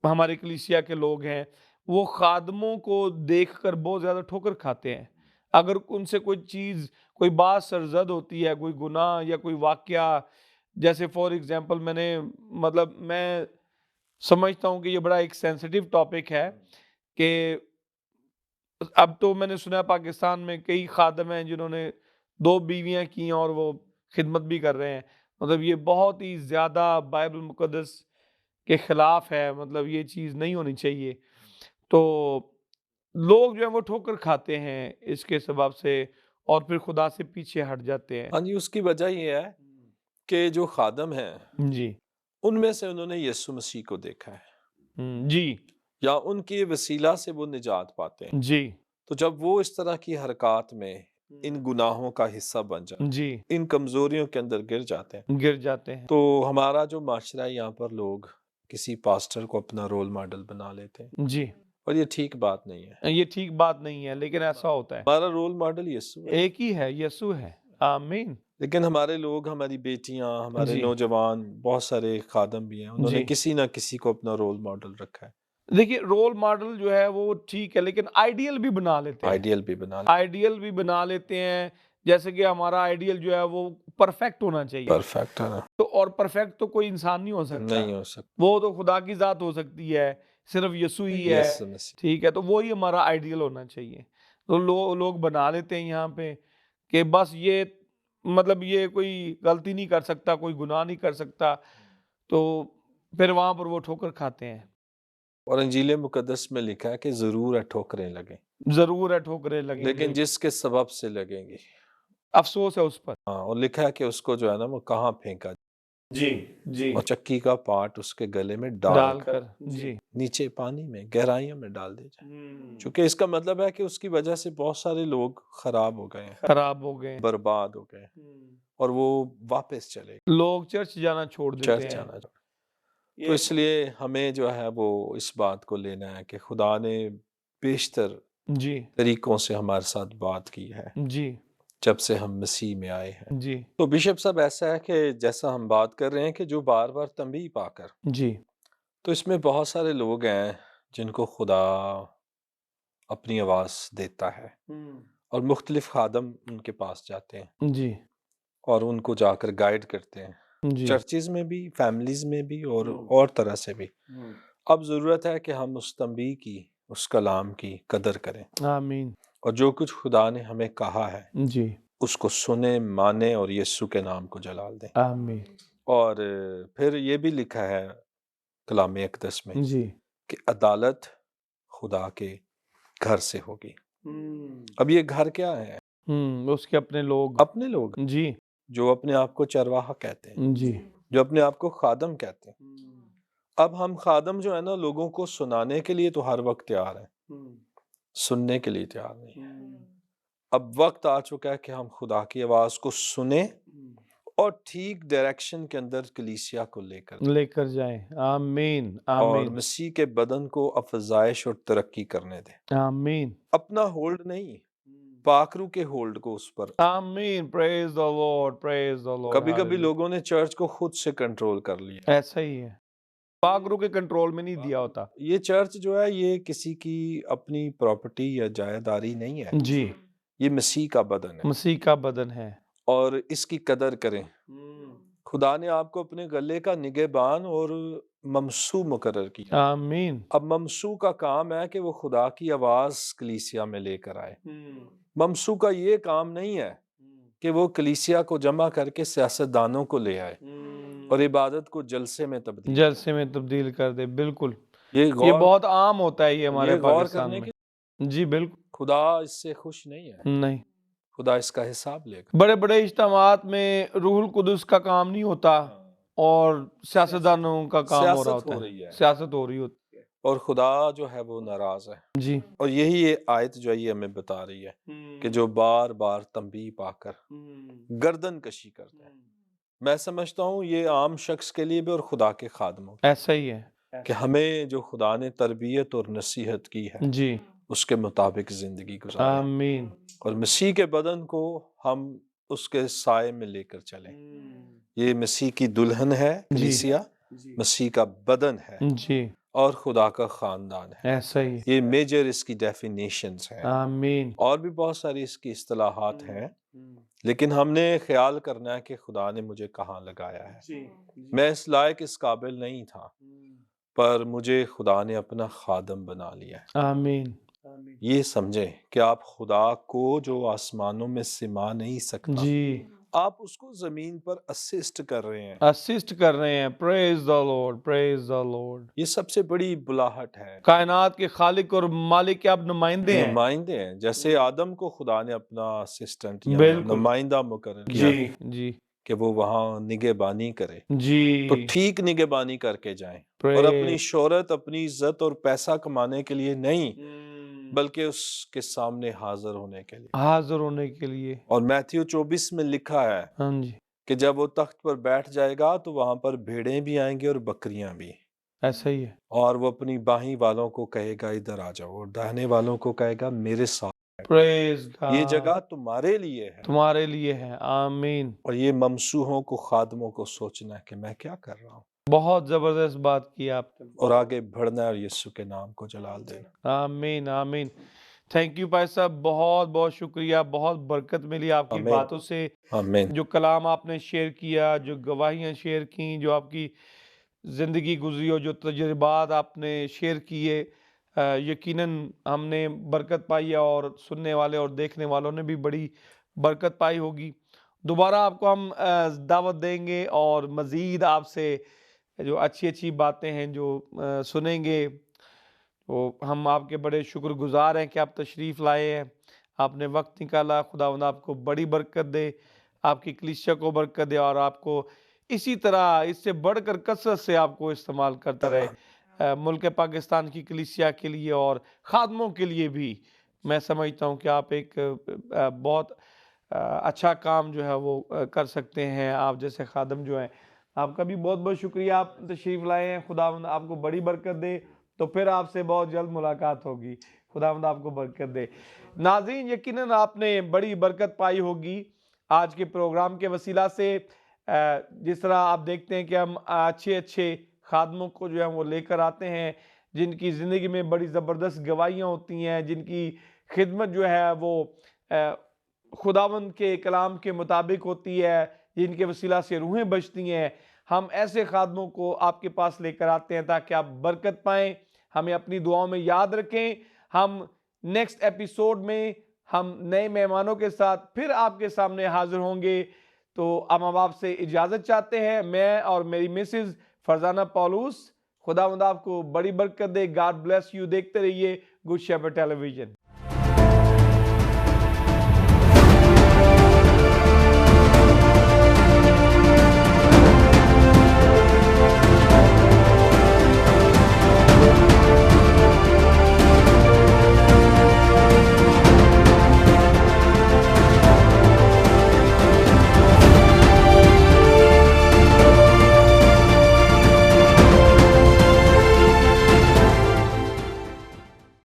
ہمارے کلیسیا کے لوگ ہیں، وہ خادموں کو دیکھ کر بہت زیادہ ٹھوکر کھاتے ہیں۔ اگر ان سے کوئی چیز، کوئی بات سرزد ہوتی ہے، کوئی گناہ یا کوئی واقعہ، جیسے فار ایگزامپل میں سمجھتا ہوں کہ یہ بڑا ایک سینسٹیو ٹاپک ہے کہ اب تو میں نے سنا پاکستان میں کئی خادم ہیں جنہوں نے 2 بیویاں کی ہیں اور وہ خدمت بھی کر رہے ہیں، مطلب یہ بہت ہی زیادہ بائبل مقدس کے خلاف ہے، مطلب یہ چیز نہیں ہونی چاہیے۔ تو لوگ جو ہیں وہ ٹھوکر کھاتے ہیں اس کے سبب سے، اور پھر خدا سے پیچھے ہٹ جاتے ہیں۔ ہاں جی، اس کی وجہ یہ ہے کہ جو خادم ہیں جی ان میں سے انہوں نے یسوع مسیح کو دیکھا ہے، جی یا ان کے وسیلہ سے وہ نجات پاتے ہیں. جی تو جب وہ اس طرح کی حرکات میں ان گناہوں کا حصہ بن جاتے ہیں، جی ان کمزوریوں کے اندر گر جاتے ہیں، گر جاتے ہیں. تو ہمارا جو معاشرہ ہے یہاں پر لوگ کسی پاسٹر کو اپنا رول ماڈل بنا لیتے ہیں، جی اور یہ ٹھیک بات نہیں ہے. یہ ٹھیک بات نہیں ہے، لیکن ایسا ہوتا ہے. ہمارا رول ماڈل یسوع ہے. ایک ہی ہے، یسوع ہے. آمین. لیکن ہمارے لوگ، ہماری بیٹیاں، ہمارے جی نوجوان، بہت سارے خادم بھی ہیں، انہوں نے جی کسی نہ کسی کو اپنا رول ماڈل رکھا ہے. دیکھیے رول ماڈل جو ہے وہ ٹھیک ہے، لیکن آئیڈیل بھی بنا لیتے ہیں. آئیڈیل بھی بنا لیں. آئیڈیل بھی بنا لیتے ہیں. جیسے کہ ہمارا آئیڈیل جو ہے وہ پرفیکٹ ہونا چاہیے. پرفیکٹ ہے نا؟ تو اور پرفیکٹ تو کوئی انسان نہیں ہو سکتا. نہیں ہو سکتا. وہ تو خدا کی ذات ہو سکتی ہے، صرف یسوع ہی ہے. یس مسیح. ٹھیک ہے، تو وہی ہمارا آئیڈیل ہونا چاہیے. تو لوگ بنا لیتے ہیں یہاں پہ کہ بس یہ مطلب یہ کوئی غلطی نہیں کر سکتا، کوئی گناہ نہیں کر سکتا، تو پھر وہاں پر وہ ٹھوکر کھاتے ہیں. اور انجیل مقدس میں لکھا ہے کہ ضرور ہے ٹھوکریں لگیں، ضرور ہے ٹھوکریں لگیں لیکن گی، جس کے سبب سے لگیں گی. افسوس ہے اس پر. ہاں، اور لکھا ہے کہ اس کو جو ہے نا وہ کہاں پھینکا جی جی اور چکی کا پارٹ اس کے گلے میں ڈال ڈال کر کر. جی نیچے پانی میں گہرائیوں میں ڈال دے جائے. چونکہ اس کا مطلب ہے کہ اس کی وجہ سے بہت سارے لوگ خراب ہو گئے ہیں، خراب ہو گئے. برباد ہو گئے، اور وہ واپس چلے گئے، لوگ چرچ جانا چھوڑ دیتے چرچ ہیں. جانا. تو اس لیے ہمیں جو ہے وہ اس بات کو لینا ہے کہ خدا نے بیشتر جی طریقوں سے ہمارے ساتھ بات کی ہے جی جب سے ہم مسیح میں آئے ہیں. جی تو بشپ صاحب ایسا ہے کہ جیسا ہم بات کر رہے ہیں کہ جو بار بار تنبیہ پا کر، جی تو اس میں بہت سارے لوگ ہیں جن کو خدا اپنی آواز دیتا ہے، اور مختلف خادم ان کے پاس جاتے ہیں جی اور ان کو جا کر گائیڈ کرتے ہیں، جی چرچز میں بھی، فیملیز میں بھی، اور طرح سے بھی. اب ضرورت ہے کہ ہم اس تنبیہ کی، اس کلام کی قدر کریں، آمین. اور جو کچھ خدا نے ہمیں کہا ہے جی اس کو سنیں، مانیں، اور یسوع کے نام کو جلال دیں. آمین. اور پھر یہ بھی لکھا ہے کلام اقدس میں جی کہ عدالت خدا کے گھر سے ہوگی. اب یہ گھر کیا ہے؟ اس کے اپنے لوگ. اپنے لوگ جی جو اپنے آپ کو چرواہا کہتے ہیں، جی جو اپنے آپ کو خادم کہتے ہیں. اب ہم خادم جو ہے نا لوگوں کو سنانے کے لیے تو ہر وقت تیار ہیں، سننے کے لیے تیار نہیں. اب وقت آ چکا ہے کہ ہم خدا کی آواز کو سنیں اور ٹھیک ڈائریکشن کے اندر کلیسیا کو لے کر جائیں. آمین اور آمین مسیح کے بدن کو افزائش اور ترقی کرنے دیں. آمین اپنا ہولڈ نہیں، پاکرو کے ہولڈ کو اس پر. آمین. پریز دی لارڈ، پریز دی لارڈ. کبھی کبھی لوگوں نے چرچ کو خود سے کنٹرول کر لیا. ایسا ہی ہے، پاک روح کے کنٹرول میں نہیں دیا ہوتا. یہ چرچ جو ہے یہ کسی کی اپنی پراپرٹی یا جائیداری نہیں ہے، جی یہ مسیح کا بدن ہے، مسیح کا بدن ہے. اور اس کی قدر کریں. خدا نے آپ کو اپنے گلے کا نگہبان اور ممسو مقرر کیا. آمین. اب ممسو کا کام ہے کہ وہ خدا کی آواز کلیسیا میں لے کر آئے. ممسو کا یہ کام نہیں ہے کہ وہ کلیسیا کو جمع کر کے سیاستدانوں کو لے آئے اور عبادت کو جلسے میں تبدیل کر دے. بالکل، یہ یہ غور بہت عام ہوتا ہے یہ ہمارے یہ غور پاکستان کرنے میں. کی جی بالکل خدا اس سے خوش نہیں ہے. نہیں. خدا اس کا حساب لے گا. بڑے بڑے اجتماعات میں روح القدس کا کام نہیں ہوتا اور سیاستدانوں کا کام ہو رہا سیاست ہوتا ہو ہے. رہی ہے سیاست ہو رہی ہوتی اور خدا جو ہے وہ ناراض ہے. جی اور یہی یہ آیت جو ہے یہ ہمیں بتا رہی ہے کہ جو بار بار تنبیہ پا کر گردن کشی کرتے ہیں. میں سمجھتا ہوں یہ عام شخص کے لیے بھی اور خدا کے خادموں ایسا ہی ہے. کہ ہمیں جو خدا نے تربیت اور نصیحت کی ہے جی اس کے مطابق زندگی گزاریں، آمین. اور مسیح کے بدن کو ہم اس کے سائے میں لے کر چلیں. یہ مسیح کی دلہن ہے کلیسیا، مسیح کا بدن ہے جی اور خدا کا خاندان ہے. ایسا ہی. یہ میجر اس کی ڈیفینیشنز ہیں، آمین. اور بھی بہت ساری اس کی اصطلاحات ہیں، لیکن ہم نے خیال کرنا ہے کہ خدا نے مجھے کہاں لگایا ہے. میں اس لائق اس قابل نہیں تھا، پر مجھے خدا نے اپنا خادم بنا لیا ہے. آمین. یہ سمجھیں کہ آپ خدا کو جو آسمانوں میں سما نہیں سکتا، جی آپ اس کو زمین پر اسسٹ کر رہے ہیں. اسسٹ کر رہے ہیں. پریز دی لارڈ، پریز دی لارڈ. یہ سب سے بڑی بلاہٹ ہے. کائنات کے خالق اور مالک کے آپ نمائندے ہیں. نمائندے ہیں، جیسے آدم کو خدا نے اپنا اسسٹنٹ یا بالکل. نمائندہ مقرر کیا، جی جی کہ وہ وہاں نگہبانی کرے تو جی ٹھیک نگہبانی کر کے جائیں، اور اپنی پریز شہرت، اپنی عزت اور پیسہ کمانے کے لیے نہیں، بلکہ اس کے سامنے حاضر ہونے کے لیے۔ حاضر ہونے کے لیے۔ اور میتھیو 24 میں لکھا ہے ہاں جی کہ جب وہ تخت پر بیٹھ جائے گا تو وہاں پر بھیڑیں بھی آئیں گی اور بکریاں بھی، ایسا ہی ہے۔ اور وہ اپنی بائیں والوں کو کہے گا ادھر آ جاؤ، اور داہنے والوں کو کہے گا میرے ساتھ۔ پریز یہ گاڈ جگہ تمہارے لیے ہے، تمہارے لیے ہے۔ آمین۔ اور یہ ممسوحوں کو، خادموں کو سوچنا ہے کہ میں کیا کر رہا ہوں، بہت زبردست بات کی آپ نے۔ اور آگے بڑھنا ہے اور یسوع کے نام کو جلال دینا۔ آمین آمین۔ تھینک یو بھائی صاحب، بہت بہت شکریہ، بہت برکت ملی آپ کی آمین باتوں سے، آمین۔ جو کلام آپ نے شیئر کیا، جو گواہیاں شیئر کیں، جو آپ کی زندگی گزری اور جو تجربات آپ نے شیئر کیے، یقیناً ہم نے برکت پائی ہے، اور سننے والے اور دیکھنے والوں نے بھی بڑی برکت پائی ہوگی۔ دوبارہ آپ کو ہم دعوت دیں گے، اور مزید آپ سے جو اچھی اچھی باتیں ہیں جو سنیں گے۔ تو ہم آپ کے بڑے شکر گزار ہیں کہ آپ تشریف لائے ہیں، آپ نے وقت نکالا۔ خداوند آپ کو بڑی برکت دے، آپ کی کلیسیا کو برکت دے، اور آپ کو اسی طرح اس سے بڑھ کر کثرت سے آپ کو استعمال کرتا رہے، ملک پاکستان کی کلیسیا کے لیے اور خادموں کے لیے بھی۔ میں سمجھتا ہوں کہ آپ ایک بہت اچھا کام جو ہے وہ کر سکتے ہیں، آپ جیسے خادم جو ہیں۔ آپ کا بھی بہت بہت شکریہ، آپ تشریف لائے ہیں۔ خداوند آپ کو بڑی برکت دے، تو پھر آپ سے بہت جلد ملاقات ہوگی۔ خداوند آپ کو برکت دے۔ ناظرین، یقیناً آپ نے بڑی برکت پائی ہوگی آج کے پروگرام کے وسیلہ سے۔ جس طرح آپ دیکھتے ہیں کہ ہم اچھے اچھے خادموں کو جو ہے وہ لے کر آتے ہیں، جن کی زندگی میں بڑی زبردست گواہیاں ہوتی ہیں، جن کی خدمت جو ہے وہ خداوند کے کلام کے مطابق ہوتی ہے، جن کے وسیلہ سے روحیں بچتی ہیں۔ ہم ایسے خادموں کو آپ کے پاس لے کر آتے ہیں تاکہ آپ برکت پائیں۔ ہمیں اپنی دعاؤں میں یاد رکھیں۔ ہم نیکسٹ ایپیسوڈ میں ہم نئے مہمانوں کے ساتھ پھر آپ کے سامنے حاضر ہوں گے۔ تو اب ہم آپ سے اجازت چاہتے ہیں، میں اور میری مسز فرزانہ پولوس۔ خداوند آپ کو بڑی برکت دے۔ God bless you. دیکھتے رہیے گڈ شیپرڈ ٹیلی ویژن۔